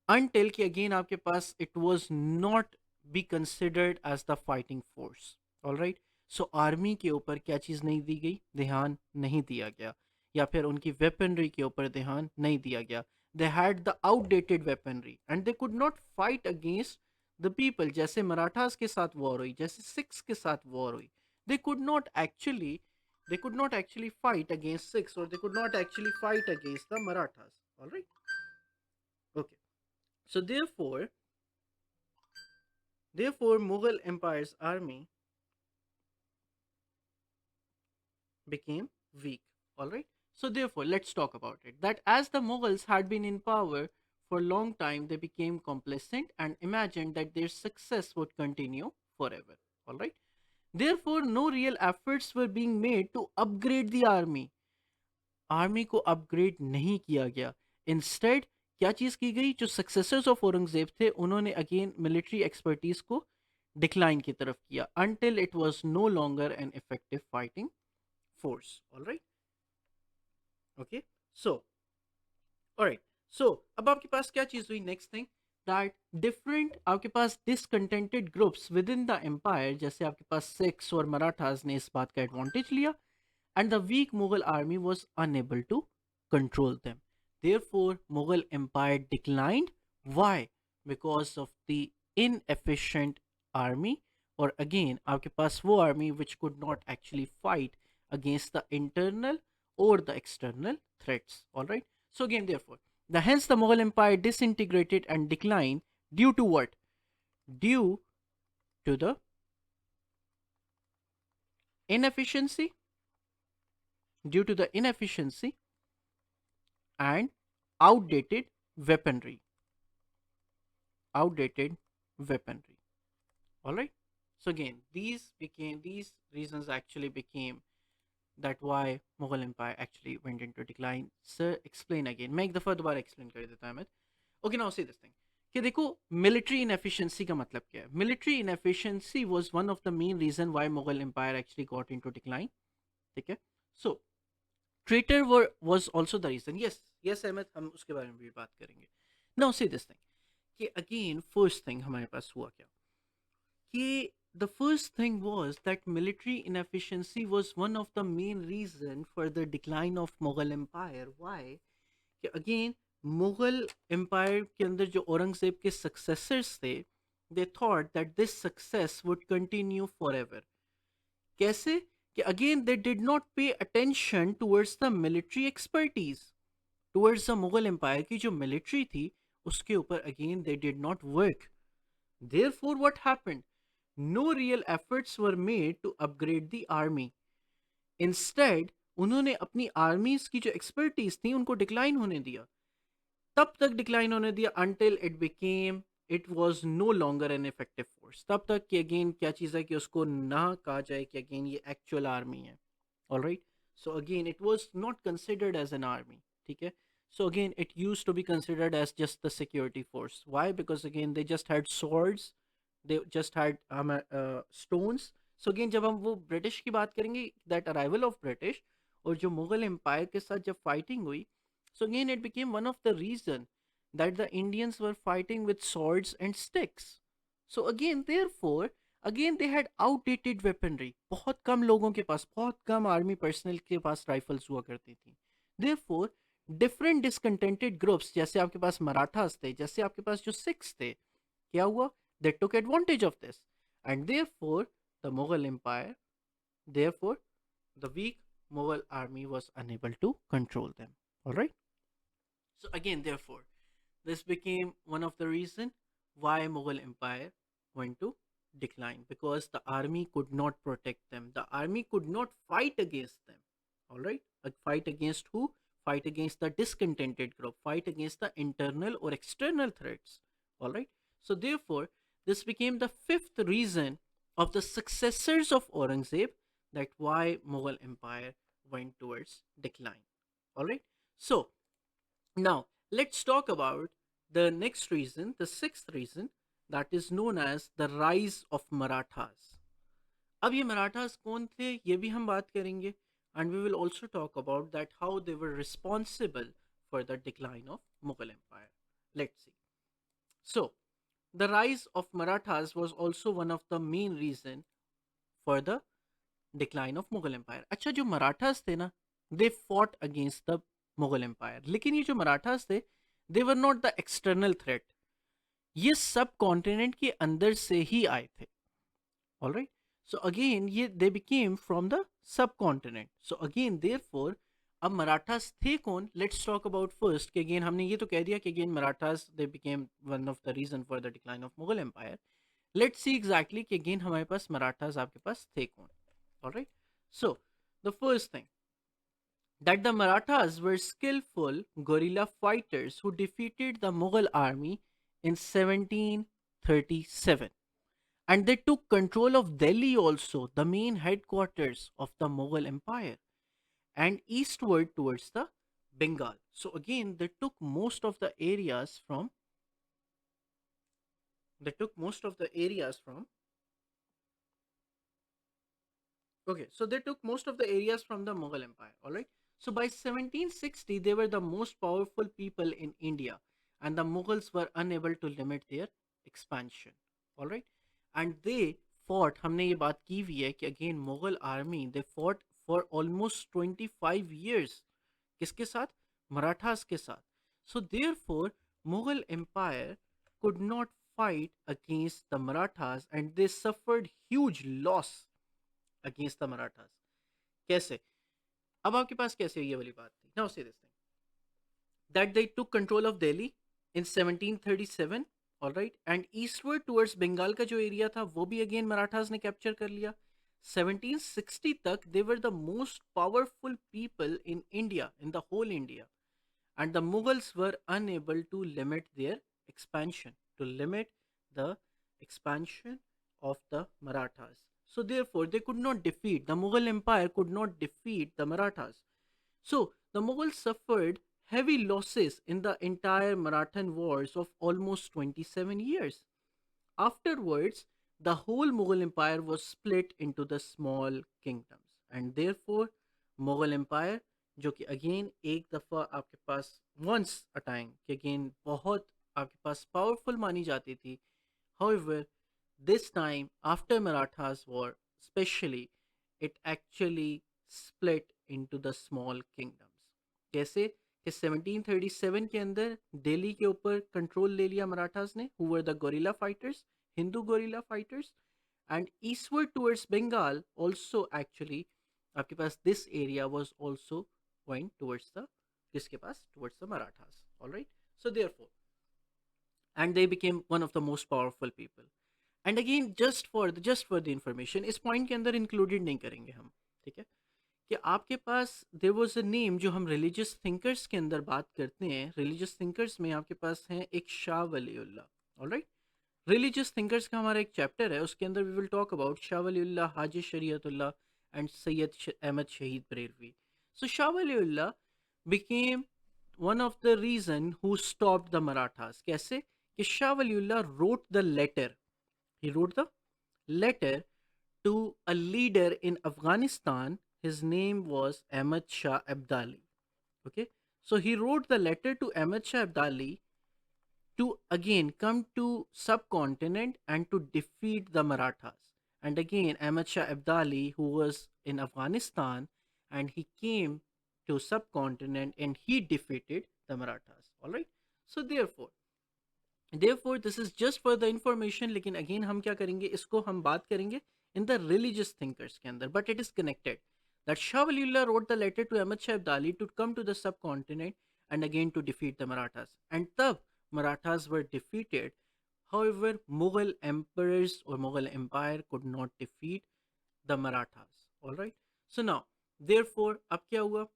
until कि again आपके पास it was not be considered as the fighting force. All right. So army के ऊपर क्या चीज नहीं दी गई, ध्यान नहीं दिया गया, या फिर उनकी वेपनरी के ऊपर ध्यान नहीं दिया गया. They had the outdated weaponry and they could not fight against the people. जैसे मराठास के साथ वॉर हुई, जैसे सिक्स के साथ वॉर हुई, they could not actually fight against Sikhs, or they could not actually fight against the Marathas. All right. Okay. So therefore Mughal Empire's army became weak. All right. So therefore, let's talk about it. That as the Mughals had been in power for a long time, they became complacent and imagined that their success would continue forever. All right. Therefore, no real efforts were being made to upgrade the army. Army को upgrade नहीं किया गया. Instead क्या चीज की गई, जो successors of Aurangzeb थे उन्होंने अगेन मिलिट्री एक्सपर्टीज को डिक्लाइन की तरफ किया until it was no longer an effective fighting force. All right. Okay. So alright. So अब आपके पास क्या चीज हुई, नेक्स्ट थिंग दैट डिफरेंट आपके पास discontented groups within the empire, जैसे आपके पास सिक्स और मराठास ने इस बात का एडवांटेज लिया, and the weak Mughal army was unable to control them. Therefore, Mughal empire declined. Why? Because of the inefficient army, or again आपके पास वो army which could not actually fight against the internal or the external threats. All right. So again, therefore, hence the Mughal empire disintegrated and declined due to what? Due to the inefficiency, due to the inefficiency and outdated weaponry. Outdated weaponry. All right. So again, these reasons actually became that why Mughal Empire actually went into decline. Sir, explain again. मैं एक दफा दोबारा explain कर देता हूँ. Okay, now see this thing. कि देखो military inefficiency का मतलब क्या है? Military inefficiency was one of the main reason why Mughal Empire actually got into decline. ठीक है? So traitor was also the reason. Yes Ahmad, हम उसके बारे में भी बात करेंगे. Now see this thing. कि again first thing हमारे पास हुआ क्या? कि the first thing was that military inefficiency was one of the main reason for the decline of Mughal Empire. Why? कि again मुगल एम्पायर के अंदर जो औरंगजेब के सक्सेसर्स थे, they thought that this success would continue forever. कैसे? कि again they did not pay attention towards the military expertise, towards the Mughal empire की जो मिलिट्री थी उसके ऊपर again they did not work. Therefore what happened, no real efforts were made to upgrade the army. Instead उन्होंने अपनी आर्मीज की जो expertise थी उनको डिक्लाइन होने दिया. तब तक डिक्लाइन होने दिया until it was no longer an effective force. तब तक कि अगेन क्या चीज़ है कि उसको ना कहा जाए कि अगेन ये एक्चुअल आर्मी है. All right. So again it was not considered as an army. ठीक है. So again, it used to be considered as just the security force. Why? Because again, they just had swords, they just had stones. So again, जब हम वो British की बात करेंगे, that arrival of British और जो मुगल एम्पायर के साथ जब फाइटिंग हुई, so again it became one of the reason that the Indians were fighting with swords and sticks. So again, therefore, again they had outdated weaponry. बहुत कम लोगों के पास, बहुत कम आर्मी पर्सनल के पास राइफल्स हुआ करती थी. Therefore, डिफरेंट डिसकंटेंटेड ग्रुप्स, जैसे आपके पास मराठास थे, जैसे आपके पास जो सिक्स थे, क्या हुआ? They took advantage of this and therefore the Mughal empire, therefore the weak Mughal army was unable to control them. Alright. So again, therefore, this became one of the reason why Mughal Empire went to decline, because the army could not protect them. The army could not fight against them. All right, fight against who? Fight against the discontented group. Fight against the internal or external threats. All right. So therefore, this became the fifth reason of the successors of Aurangzeb, that why Mughal Empire went towards decline. All right. So now let's talk about the next reason, the sixth reason, that is known as the rise of Marathas. अब ये मराठास कौन थे ये भी हम बात करेंगे, and we will also talk about that how they were responsible for the decline of Mughal Empire. Let's see. So the rise of Marathas was also one of the main reason for the decline of Mughal Empire. अच्छा जो मराठास थे ना, they fought against the Mughal Empire, लेकिन ये जो मराठास थे, they were not the external threat. ये सब कॉन्टिनेंट के अंदर से ही आए थे. All right. So again, they became from the subcontinent. So again, therefore, अब मराठास थे कौन? Let's talk about first कि again हमने ये तो कह दिया कि again Marathas they became one of the reason for the decline of Mughal Empire. Let's see exactly कि again हमारे पास मराठास आपके पास थे कौन? All right. So the first thing, that the Marathas were skillful guerrilla fighters who defeated the Mughal army in 1737. And they took control of Delhi also, the main headquarters of the Mughal Empire, and eastward towards the Bengal. So again, they took most of the areas from okay, so they took most of the areas from the Mughal Empire. All right. So by 1760, they were the most powerful people in India, and the Mughals were unable to limit their expansion. All right. And they fought, हमने ये बात की हुई है कि again Mughal army they fought for almost 25 years. किसके साथ? मराठास के साथ. So therefore, Mughal Empire could not fight against the Marathas, and they suffered huge loss against the Marathas. कैसे? अब आपके पास कैसे ये वाली बात थी? Now say this thing. That they took control of Delhi in 1737, all right, and eastward towards Bengal का जो एरिया था वो भी again मराठास ने कैप्चर कर लिया. 1760 तक they were the most powerful people in India, in the whole India, and the Mughals were unable to limit their expansion, to limit the expansion of the Marathas. So therefore, they could not defeat, the Mughal Empire could not defeat the Marathas. So the Mughals suffered heavy losses in the entire Marathan wars of almost 27 years. Afterwards, the whole Mughal Empire was split into the small kingdoms, and therefore Mughal Empire, जो कि again एक दफ़ा आपके पास once a time कि again बहुत आपके पास powerful मानी जाती थी. However, this time after Marathas war, especially, it actually split into the small kingdoms. कैसे कि 1737 के अंदर दिल्ली के ऊपर कंट्रोल ले लिया मराठास ने, who were the guerrilla fighters, Hindu guerrilla fighters, and eastward towards Bengal also actually आपके पास this area was also going towards the किसके पास towards the Marathas. All right. So therefore, and they became one of the most powerful people. And again just for the information, इस point के अंदर included नहीं करेंगे हम, ठीक है, कि आपके पास देयर वाज अ नेम जो हम रिलीजियस थिंकर्स के अंदर बात करते हैं. रिलीजियस थिंकर्स में आपके पास हैं एक Shah Waliullah. Alright. Religious thinkers का हमारा एक चैप्टर है, उसके अंदर we will talk about Shah Waliullah, Haji Shariatullah and Syed Ahmad Shahid Barelvi. So Shah Waliullah became one of the reason who stopped the Marathas. कैसे कि Shah Waliullah wrote the letter, he wrote the letter to a leader in Afghanistan. His name was Ahmad Shah Abdali. Okay, so he wrote the letter to Ahmad Shah Abdali to again come to subcontinent and to defeat the Marathas. And again, Ahmad Shah Abdali, who was in Afghanistan, and he came to subcontinent and he defeated the Marathas. All right. So therefore this is just for the information. लेकिन again हम क्या करेंगे, इसको हम बात करेंगे in the religious thinkers के अंदर, but it is connected. That Shah Waliullah wrote the letter to Ahmad Shah Abdali to come to the subcontinent and again to defeat the Marathas. And तब Marathas were defeated. However, Mughal emperors or Mughal empire could not defeat the Marathas. All right. So now, therefore, अब क्या हुआ?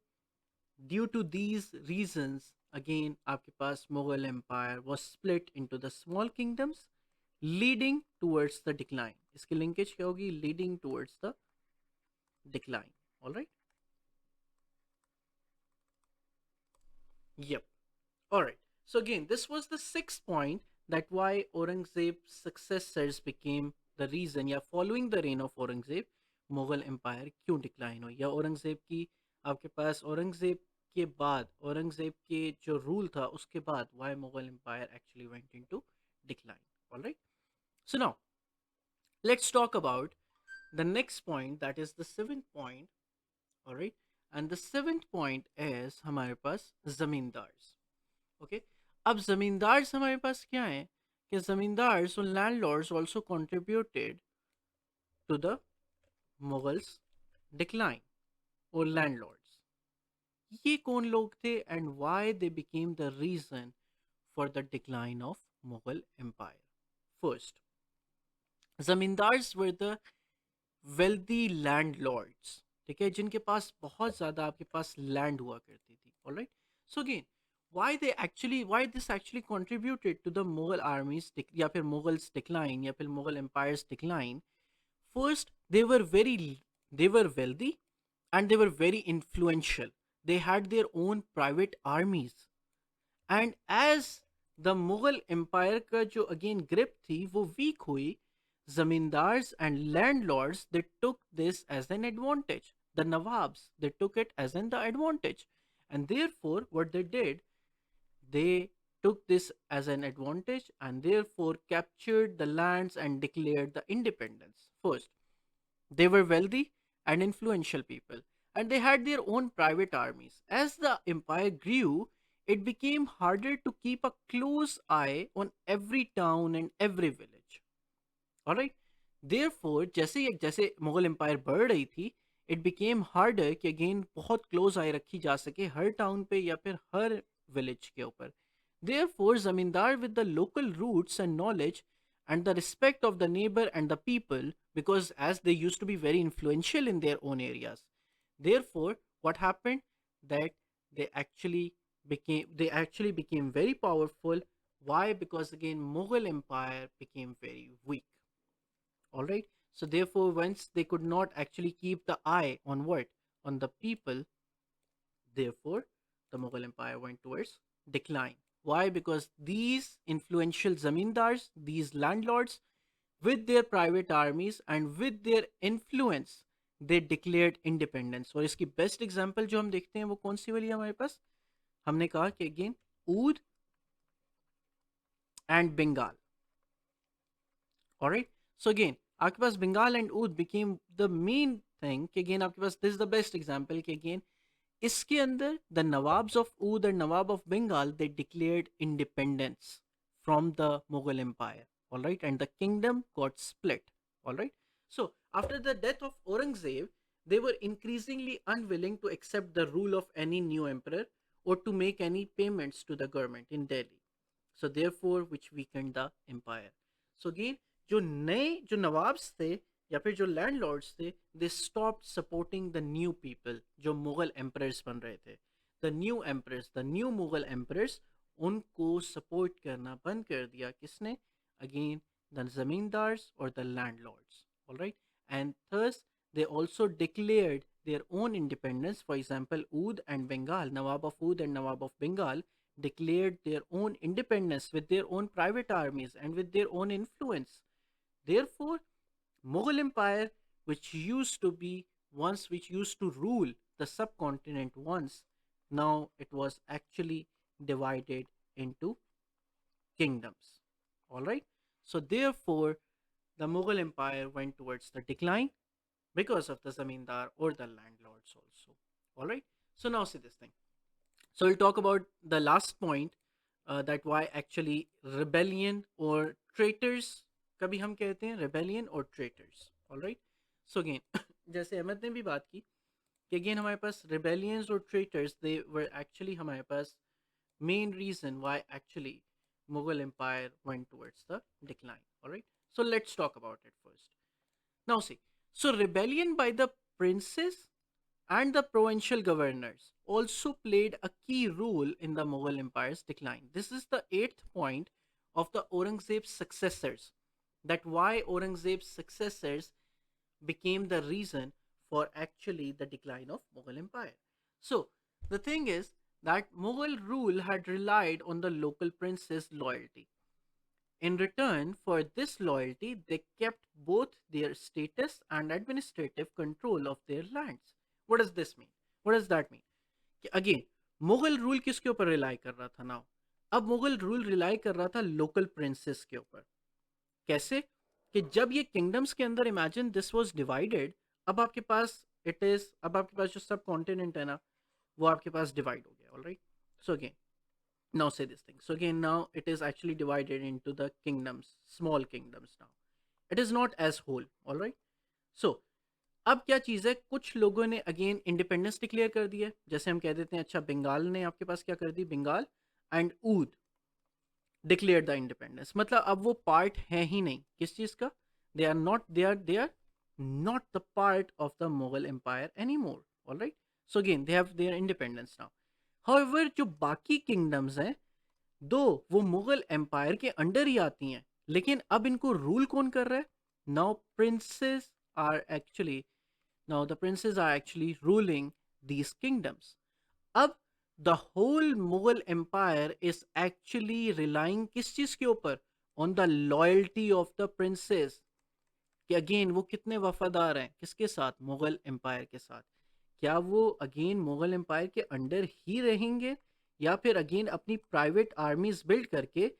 Due to these reasons, again आपके पास Mughal empire was split into the small kingdoms, leading towards the decline. इसकी linkage क्या होगी? Leading towards the decline. Alright. Yep. All right. So again, this was the sixth point, that why Aurangzeb's successors became the reason, या following the reign of Aurangzeb Mughal empire क्यों decline हो, या औरंगजेब की आपके पास औरंगजेब के बाद, औरंगजेब के जो रूल था उसके बाद, why Mughal empire actually went into decline. All right. So now let's talk about the next point, that is the seventh point. All right. And the seventh point is हमारे पास जमींदार्स. ओके. अब जमींदार हमारे पास क्या है कि जमींदार और landlords also contributed to the Mughals decline, और landlords, ये कौन लोग थे and why they became the reason for the decline of Mughal empire? First, zamindars were the wealthy landlords, ठीक है, जिनके पास बहुत ज्यादा आपके पास लैंड हुआ करती थी. Alright. So again, why this actually contributed to the Mughal armies या फिर Mughals decline या फिर Mughal empires decline? First, they were wealthy and they were very influential. They had their own private armies. And as the Mughal empire का जो again grip थी वो weak हुई, zamindars and landlords they took this as an advantage. The nawabs they took it as an the advantage, and therefore what they did, they took this as an advantage and therefore captured the lands and declared the independence. First, they were wealthy and influential people, and they had their own private armies. As the empire grew, it became harder to keep a close eye on every town and every village. Alright? Therefore, जैसे जैसे Mughal empire बढ़ रही थी, it became harder कि again बहुत close आई रखी जा सके हर टाउन पे या फिर हर विलेज के ऊपर. Therefore, zamindar with the local roots and knowledge and the respect of the neighbor and the people, because as they used to be very influential in their own areas, therefore what happened, that they actually became very powerful. Why? Because again Mughal empire became very weak. All right. So therefore, once they could not actually keep the eye on what, on the people, therefore the Mughal empire went towards decline. Why? Because these influential zamindars, these landlords, with their private armies and with their influence, they declared independence. और इसकी best example जो हम देखते हैं वो कौन सी वाली है हमारे पास? हमने कहा कि again Awadh and Bengal. Alright. So again आपके पास Bengal and Awadh became the main thing कि अगेन आपके पास this is the best example कि अगेन इसके अंदर the nawabs of Awadh and nawab of Bengal they declared independence from the Mughal empire. All right, and the kingdom got split. All right. So after the death of Aurangzeb, they were increasingly unwilling to accept the rule of any new emperor or to make any payments to the government in Delhi. So therefore, which weakened the empire. So again, जो nawabs थे या फिर जो landlords थे, they stopped supporting the new people जो Mughal emperors बन रहे थे. द न्यू मुगल एम्परर्स, उनको सपोर्ट करना बंद कर दिया. किसने? Again, the zamindars or the landlords. All right. And thus they also declared their own independence. For example, Oud and Bengal, Nawab of Oud and Nawab of Bengal declared their own independence with their own private armies and with their own influence. Therefore, Mughal Empire, which used to rule the subcontinent once, now it was actually divided into kingdoms. All right. So therefore, the Mughal Empire went towards the decline because of the zamindar or the landlords also. All right. So now see this thing. So we'll talk about the last point, that why actually rebellion or traitors. कभी हम कहते हैं rebellion or traitors. All right. So again, जैसे अहमद ने भी बात की कि again हमारे पास rebellions or traitors, they were actually हमारे पास main reason why actually Mughal Empire went towards the decline. All right. So let's talk about it first. Now see, so rebellion by the princes and the provincial governors also played a key role in the Mughal Empire's decline. This is the eighth point of the Aurangzeb's successors. that why Aurangzeb's successors became the reason for actually the decline of Mughal Empire. So the thing is that Mughal rule had relied on the local princes' loyalty. In return for this loyalty, they kept both their status and administrative control of their lands. What does this mean? What does that mean? कि again Mughal rule किसके ऊपर rely कर रहा था now? अब Mughal rule rely कर रहा था लोकल प्रिंसेस के ऊपर. कैसे? कि जब ये किंगडम्स के अंदर इमेजिन दिस वाज डिवाइडेड, अब आपके पास अब आपके पास जो सब कॉन्टिनेंट है ना, वो आपके पास डिवाइड हो गया. Alright. So again now say this thing. So again, now it is actually divided into the kingdoms, small kingdoms now. It is not as whole. All right. So अब क्या चीज़ है, कुछ लोगों ने अगेन इंडिपेंडेंस डिक्लेयर कर दी है. जैसे हम कह देते हैं, अच्छा बंगाल ने आपके पास क्या कर दी, Bengal and Awadh declare the independence. मतलब अब वो पार्ट है ही नहीं किस चीज़ का. They are not the part of the Mughal empire any more. All right. So again they have their independence now. However जो बाकी किंगडम्स हैं, दो वो मुगल एम्पायर के अंडर ही आती हैं, लेकिन अब इनको रूल कौन कर रहा है? Now princes are actually now the princes are actually ruling these kingdoms. अब the whole Mughal empire is actually relying किस चीज के ऊपर? On the loyalty of the princes. कि अगेन वो कितने वफादार हैं किसके साथ? मुगल एम्पायर के साथ. क्या वो अगेन मुगल एम्पायर के अंडर ही रहेंगे, या फिर अगेन अपनी प्राइवेट आर्मीज बिल्ड करके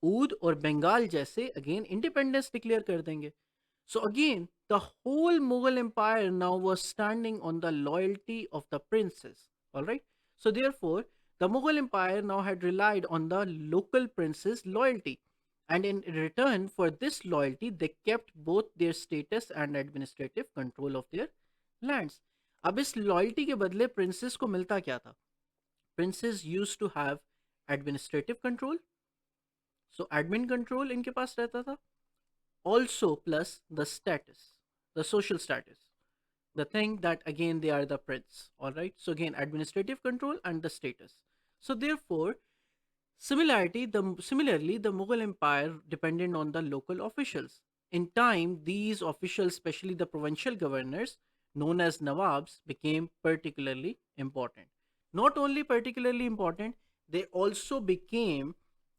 ऊद और बंगाल जैसे अगेन इंडिपेंडेंस डिक्लेयर कर देंगे? So again the whole Mughal empire now was standing on the loyalty of the princes. Alright. So therefore the Mughal Empire now had relied on the local princes' loyalty, and in return for this loyalty, they kept both their status and administrative control of their lands. अब इस loyalty के बदले princess को मिलता क्या था? Princes used to have administrative control. So admin control इनके पास रहता था. Also plus the status, the social status, the thing that again they are the prince. All right. So again administrative control and the status. So therefore similarly the Mughal empire depended on the local officials. In time these officials, especially the provincial governors known as nawabs, became particularly important. Not only particularly important, they also became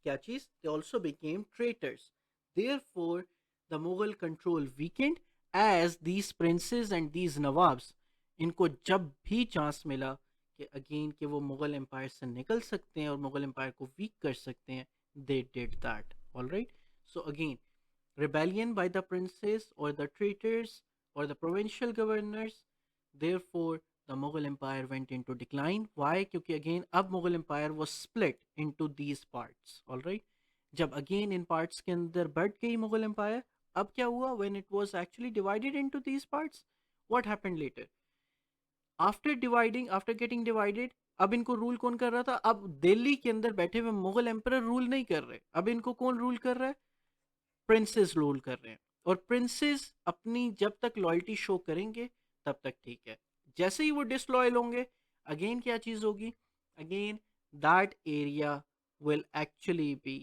kya cheez? They also became traitors. Therefore the Mughal control weakened as these princes and these nawabs, इनको जब भी chance मिला कि again कि वो Mughal empire से निकल सकते हैं और मुगल एम्पायर को वीक कर सकते हैं, they did that. All right. So again rebellion by the princes or the traitors or the provincial governors. Therefore, the Mughal Empire went into decline. Why? क्योंकि again अब Mughal Empire was split into these parts. All right. जब again इन parts के अंदर बढ़ गई Mughal Empire, अब क्या हुआ? When it was actually divided into these parts, what happened later? After getting divided, अब इनको रूल कौन कर रहा था? अब दिल्ली के अंदर बैठे हुए मुगल एम्परर रूल नहीं कर रहे, अब इनको कौन रूल कर रहा है? प्रिंसेस रूल कर रहे हैं. और प्रिंसेस अपनी जब तक लॉयल्टी शो करेंगे तब तक ठीक है. जैसे ही वो डिसलॉयल होंगे, अगेन क्या चीज होगी? Again that area will actually be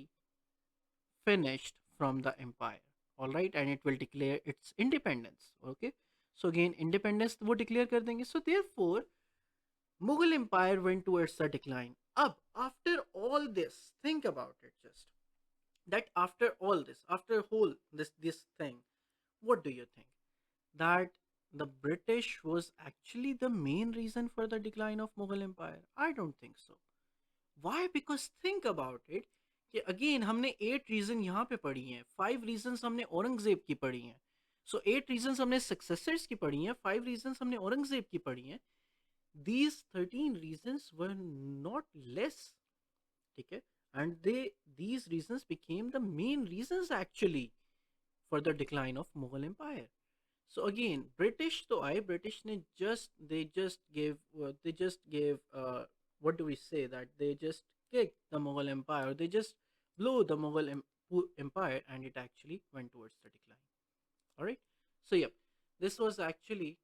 finished from the empire. All right. And it will declare its independence. Okay. So again independence वो declare कर देंगे. So therefore Mughal Empire went towards the decline. Up after all this, think about it just. That after all this, after whole this thing, what do you think? That the British was actually the main reason for the decline of Mughal Empire? I don't think so. Why? Because think about it कि again हमने 8 reason यहाँ पे पढ़ी हैं, 5 reason हमने औरंगजेब की पढ़ी हैं. सो 8 रीजन हमने सक्सेसर्स की पढ़ी हैं, 5 रीजन हमने औरंगजेब की पढ़ी हैं. These 13 reasons were not less. Okay? And these reasons became the main reasons actually for the decline of Mughal Empire. So again, British to I British ne just they just gave what do we say, that they just kicked the Mughal Empire, they just blew the Empire, and it actually went towards the decline. All right. So yep, this was actually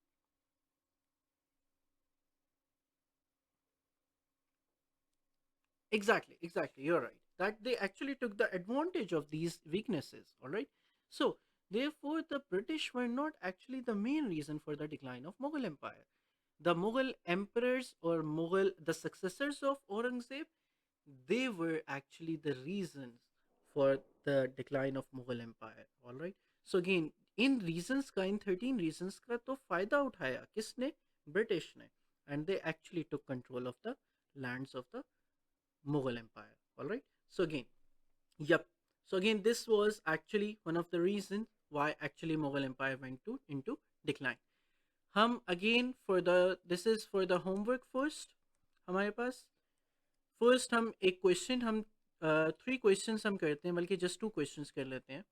exactly, you're right. That they actually took the advantage of these weaknesses. All right. So Therefore, the British were not actually the main reason for the decline of Mughal Empire. The Mughal emperors or Mughal, the successors of Aurangzeb, they were actually the reasons for the decline of Mughal Empire. All right. So again, in reasons का, in 13 reasons का तो फायदा उठाया किसने? British ने, and they actually took control of the lands of the Mughal Empire. All right. So again, yep. So again, this was actually one of the reasons why actually Mughal Empire went to into decline. हम again for the, this is for the homework first. हमारे पास first हम एक question हम three questions हम करते हैं, बल्कि just two questions कर लेते हैं.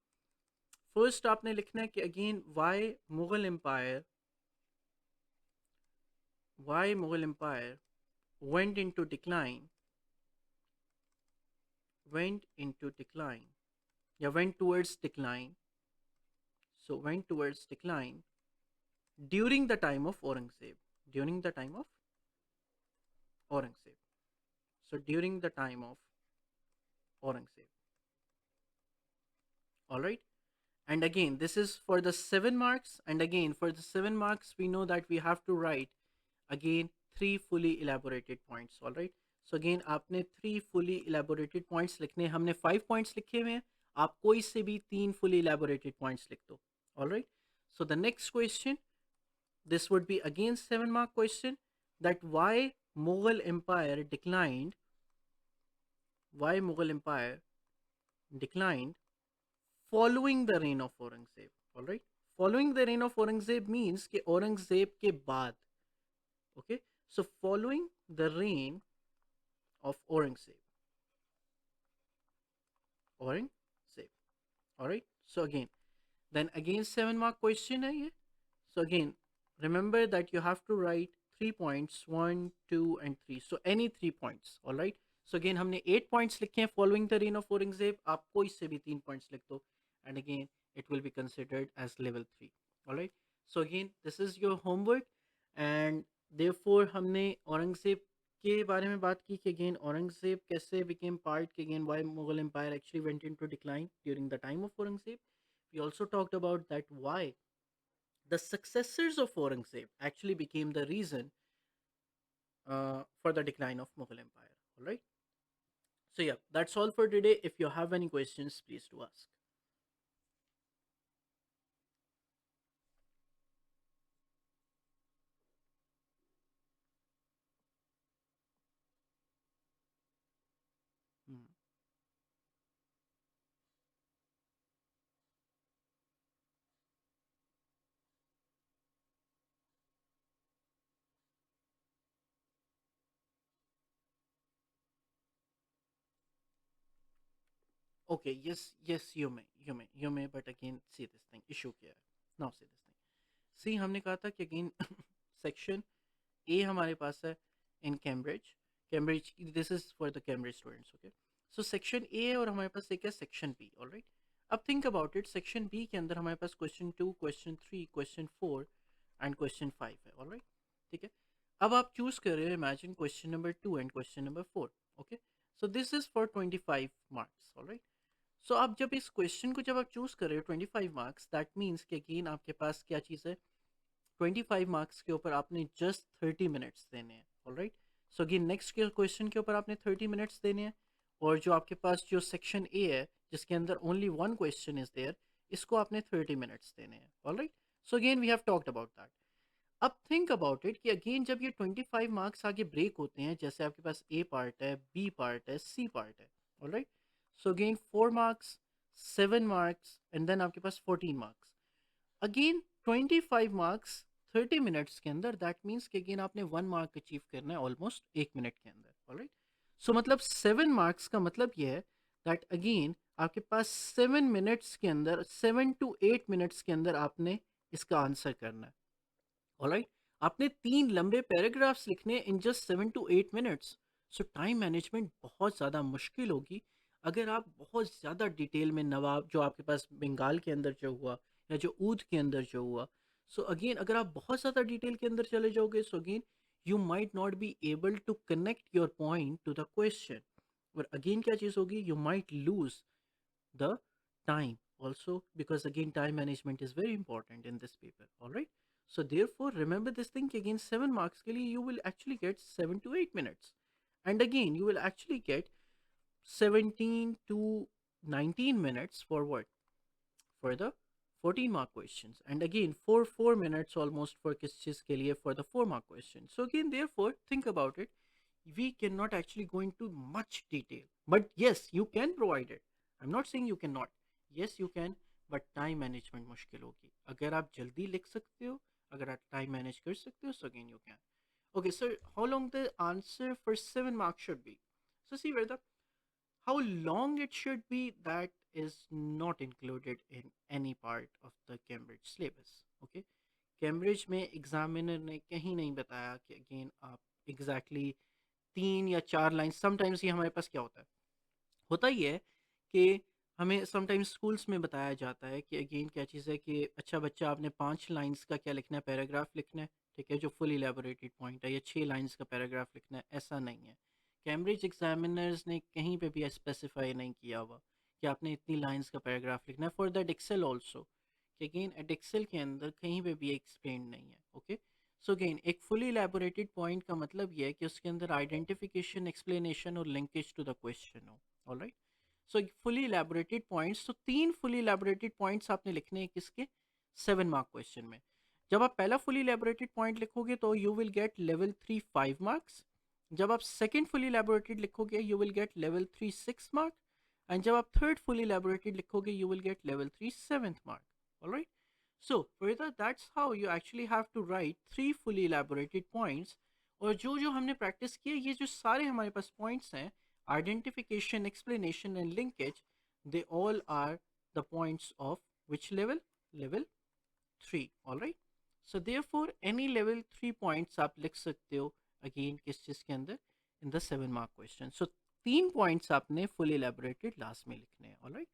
फर्स्ट आपने लिखना है कि again why Mughal empire went into decline went into decline या went towards decline, so went towards decline during the time of Aurangzeb, during the time of Aurangzeb, so during the time of Aurangzeb. All right. And again, this is for the 7 marks, and again for the 7 marks we know that we have to write again 3 fully elaborated points. All right. So again आपने 3 fully elaborated points लिखने, हमने 5 points लिखे हुए हैं, आप कोई से भी 3 fully elaborated points लिख दो. All right. So the next question, this would be again 7 mark question, that why Mughal Empire declined following the reign of Aurangzeb. All right. Following the reign of Aurangzeb means कि औरंगजेब के बाद. Okay. So following the reign of Aurangzeb. All right. So again, then again 7 mark question है ये. So again, remember that you have to write 3 points, 1, 2 and 3. So any 3 points. All right. So again हमने 8 points लिखे हैं following the reign of Aurangzeb. आप कोई से भी 3 points लिख दो, and again it will be considered as level 3. All right. So again this is your homework, and therefore हमने औरंगजेब के बारे में बात की कि again औरंगजेब कैसे became part, कि again why Mughal Empire actually went into decline during the time of Aurangzeb. We also talked about that why the successors of Aurangzeb actually became the reason for the decline of Mughal Empire. All right. So yeah, that's all for today. If you have any questions, please do ask. Hmm. Okay, yes, yes, you may, but again, see this thing, issue क्या है? Now see this thing. See, हमने कहा था कि again section A हमारे पास है in Cambridge, this is for the Cambridge students, okay? So section A है और हमारे पास एक है section B, all right? अब think about it, section B के अंदर हमारे पास question 2, question 3, question 4 and question 5 है, all right? ठीक है? अब आप choose कर रहे हो, imagine question number 2 and question number 4, okay? So this is for 25 marks, all right? सो आप जब इस क्वेश्चन को जब आप चूज कर रहे हो 25 मार्क्स, दैट मीन्स कि अगेन आपके पास क्या चीज़ है, 25 मार्क्स के ऊपर आपने जस्ट 30 मिनट्स देने हैं. ऑलराइट. सो अगेन नेक्स्ट के क्वेश्चन के ऊपर आपने 30 मिनट्स देने हैं, और जो आपके पास जो सेक्शन ए है जिसके अंदर only one question is there, इसको आपने 30 मिनट्स देने हैं. Alright. So again we have talked about that. अब थिंक अबाउट इट कि अगेन जब ये 25 मार्क्स आगे ब्रेक होते हैं, जैसे आपके पास ए पार्ट है, बी पार्ट है, सी पार्ट है. Alright. So again 4 marks, 7 marks and then आपके पास 14 मार्क्स. अगेन 25 मार्क्स 30 मिनट्स के अंदर, दैट मीन्स कि अगेन आपने 1 मार्क अचीव करना है ऑलमोस्ट 1 मिनट के अंदर. ऑलराइट. सो मतलब 7 मार्क्स का मतलब ये है दैट अगेन आपके पास 7 मिनट्स के अंदर, 7 to 8 मिनट्स के अंदर आपने इसका आंसर करना है. ऑलराइट. आपने 3 लंबे पैराग्राफ्स लिखने in just 7 to 8 minutes. So time management बहुत ज़्यादा मुश्किल होगी अगर आप बहुत ज़्यादा डिटेल में, नवाब जो आपके पास बंगाल के अंदर जो हुआ या जो ऊद के अंदर जो हुआ, सो अगेन अगर आप बहुत ज़्यादा डिटेल के अंदर चले जाओगे, so again you might not be able to connect your point to the question. और अगेन क्या चीज़ होगी, you might lose the time also, because again time management is very important in this paper. All right, so therefore remember this thing कि again 7 marks के लिए you will actually get 7 to 8 minutes, and again you will actually get 17 to 19 minutes for what, for the 14 mark questions, and again 4 minutes almost for किस चीज के लिए, for the 4 mark question. So again therefore think about it, we cannot actually go into much detail, but yes you can provide it. I'm not saying you cannot, yes you can, but time management मुश्किल होगी. अगर आप जल्दी लिख सकते हो, अगर आप time manage कर सकते हो, so again you can. Okay, so how long the answer for 7 marks should be? So see where the, how long it should be, that is not included in any part of the Cambridge syllabus. Okay, Cambridge में examiner ने कहीं नहीं बताया कि again आप exactly exactly 3 या 4 line, sometimes ये हमारे पास क्या होता ही है कि हमें समटाइम्स स्कूल्स में बताया जाता है कि अगेन क्या चीज़ है कि अच्छा बच्चा आपने 5 लाइंस का क्या लिखना है, पैराग्राफ लिखना है, ठीक है, जो फुल इलेबोरेटेड पॉइंट है, या 6 लाइंस का पैराग्राफ लिखना है, ऐसा नहीं है. कैम्ब्रिज एग्जामिनर्स ने कहीं पे भी स्पेसिफाई नहीं किया हुआ कि आपने इतनी लाइंस का पैराग्राफ लिखना है. फॉर दैट एक्सेल ऑल्सो, कि अगेन एट एक्सेल के अंदर कहीं पे भी एक्सप्लेन नहीं है. ओके, सो अगेन एक फुली इलेबोरेटेड पॉइंट का मतलब ये है कि उसके अंदर आइडेंटिफिकेशन, एक्सप्लेनेशन और लिंकेज टू द क्वेश्चन हो. ऑलराइट, सो फुली इलेबोरेटेड पॉइंट्स, तो 3 फुली इलेबोरेटेड पॉइंट्स आपने लिखने हैं किसके, 7 मार्क क्वेश्चन में. जब आप पहला फुली इलेबोरेटेड पॉइंट लिखोगे तो you will get level 3 5 marks. जब आप सेकंड फुली इलेबोरेटेड लिखोगे you will get level 3 6 mark. And जब आप थर्ड फुली इलेबोरेटेड लिखोगे you will get level 3 7th mark. Alright, so further that's how you actually have to write 3 fully elaborated points. और जो जो हमने practice किया, ये जो सारे हमारे पास पॉइंट्स हैं, identification, explanation and linkage, they all are the points of which level, level 3. all right, so therefore any level 3 points आप लिख सकते हो again किस चीज के अंदर, in the 7 mark question. so 3 points आपने fully elaborated last में लिखने हैं. all right,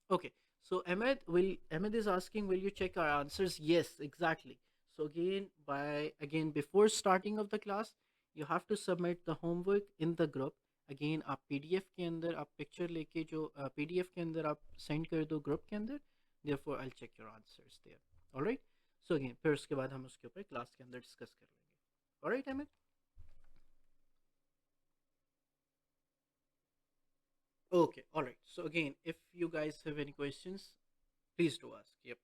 okay, so Ahmed is asking, will you check our answers? Yes, exactly. So again before starting of the class, you have to submit the homework in the group. Again आप PDF के अंदर आप picture लेके जो PDF के अंदर आप send कर दो ग्रुप के अंदर. Therefore I will check your answers there. Alright, so again फिर उसके बाद हम उसके ऊपर क्लास के अंदर डिस्कस कर लेंगे. Alright Ahmed, okay, all right. So again if you guys have any questions, please do ask. Yep.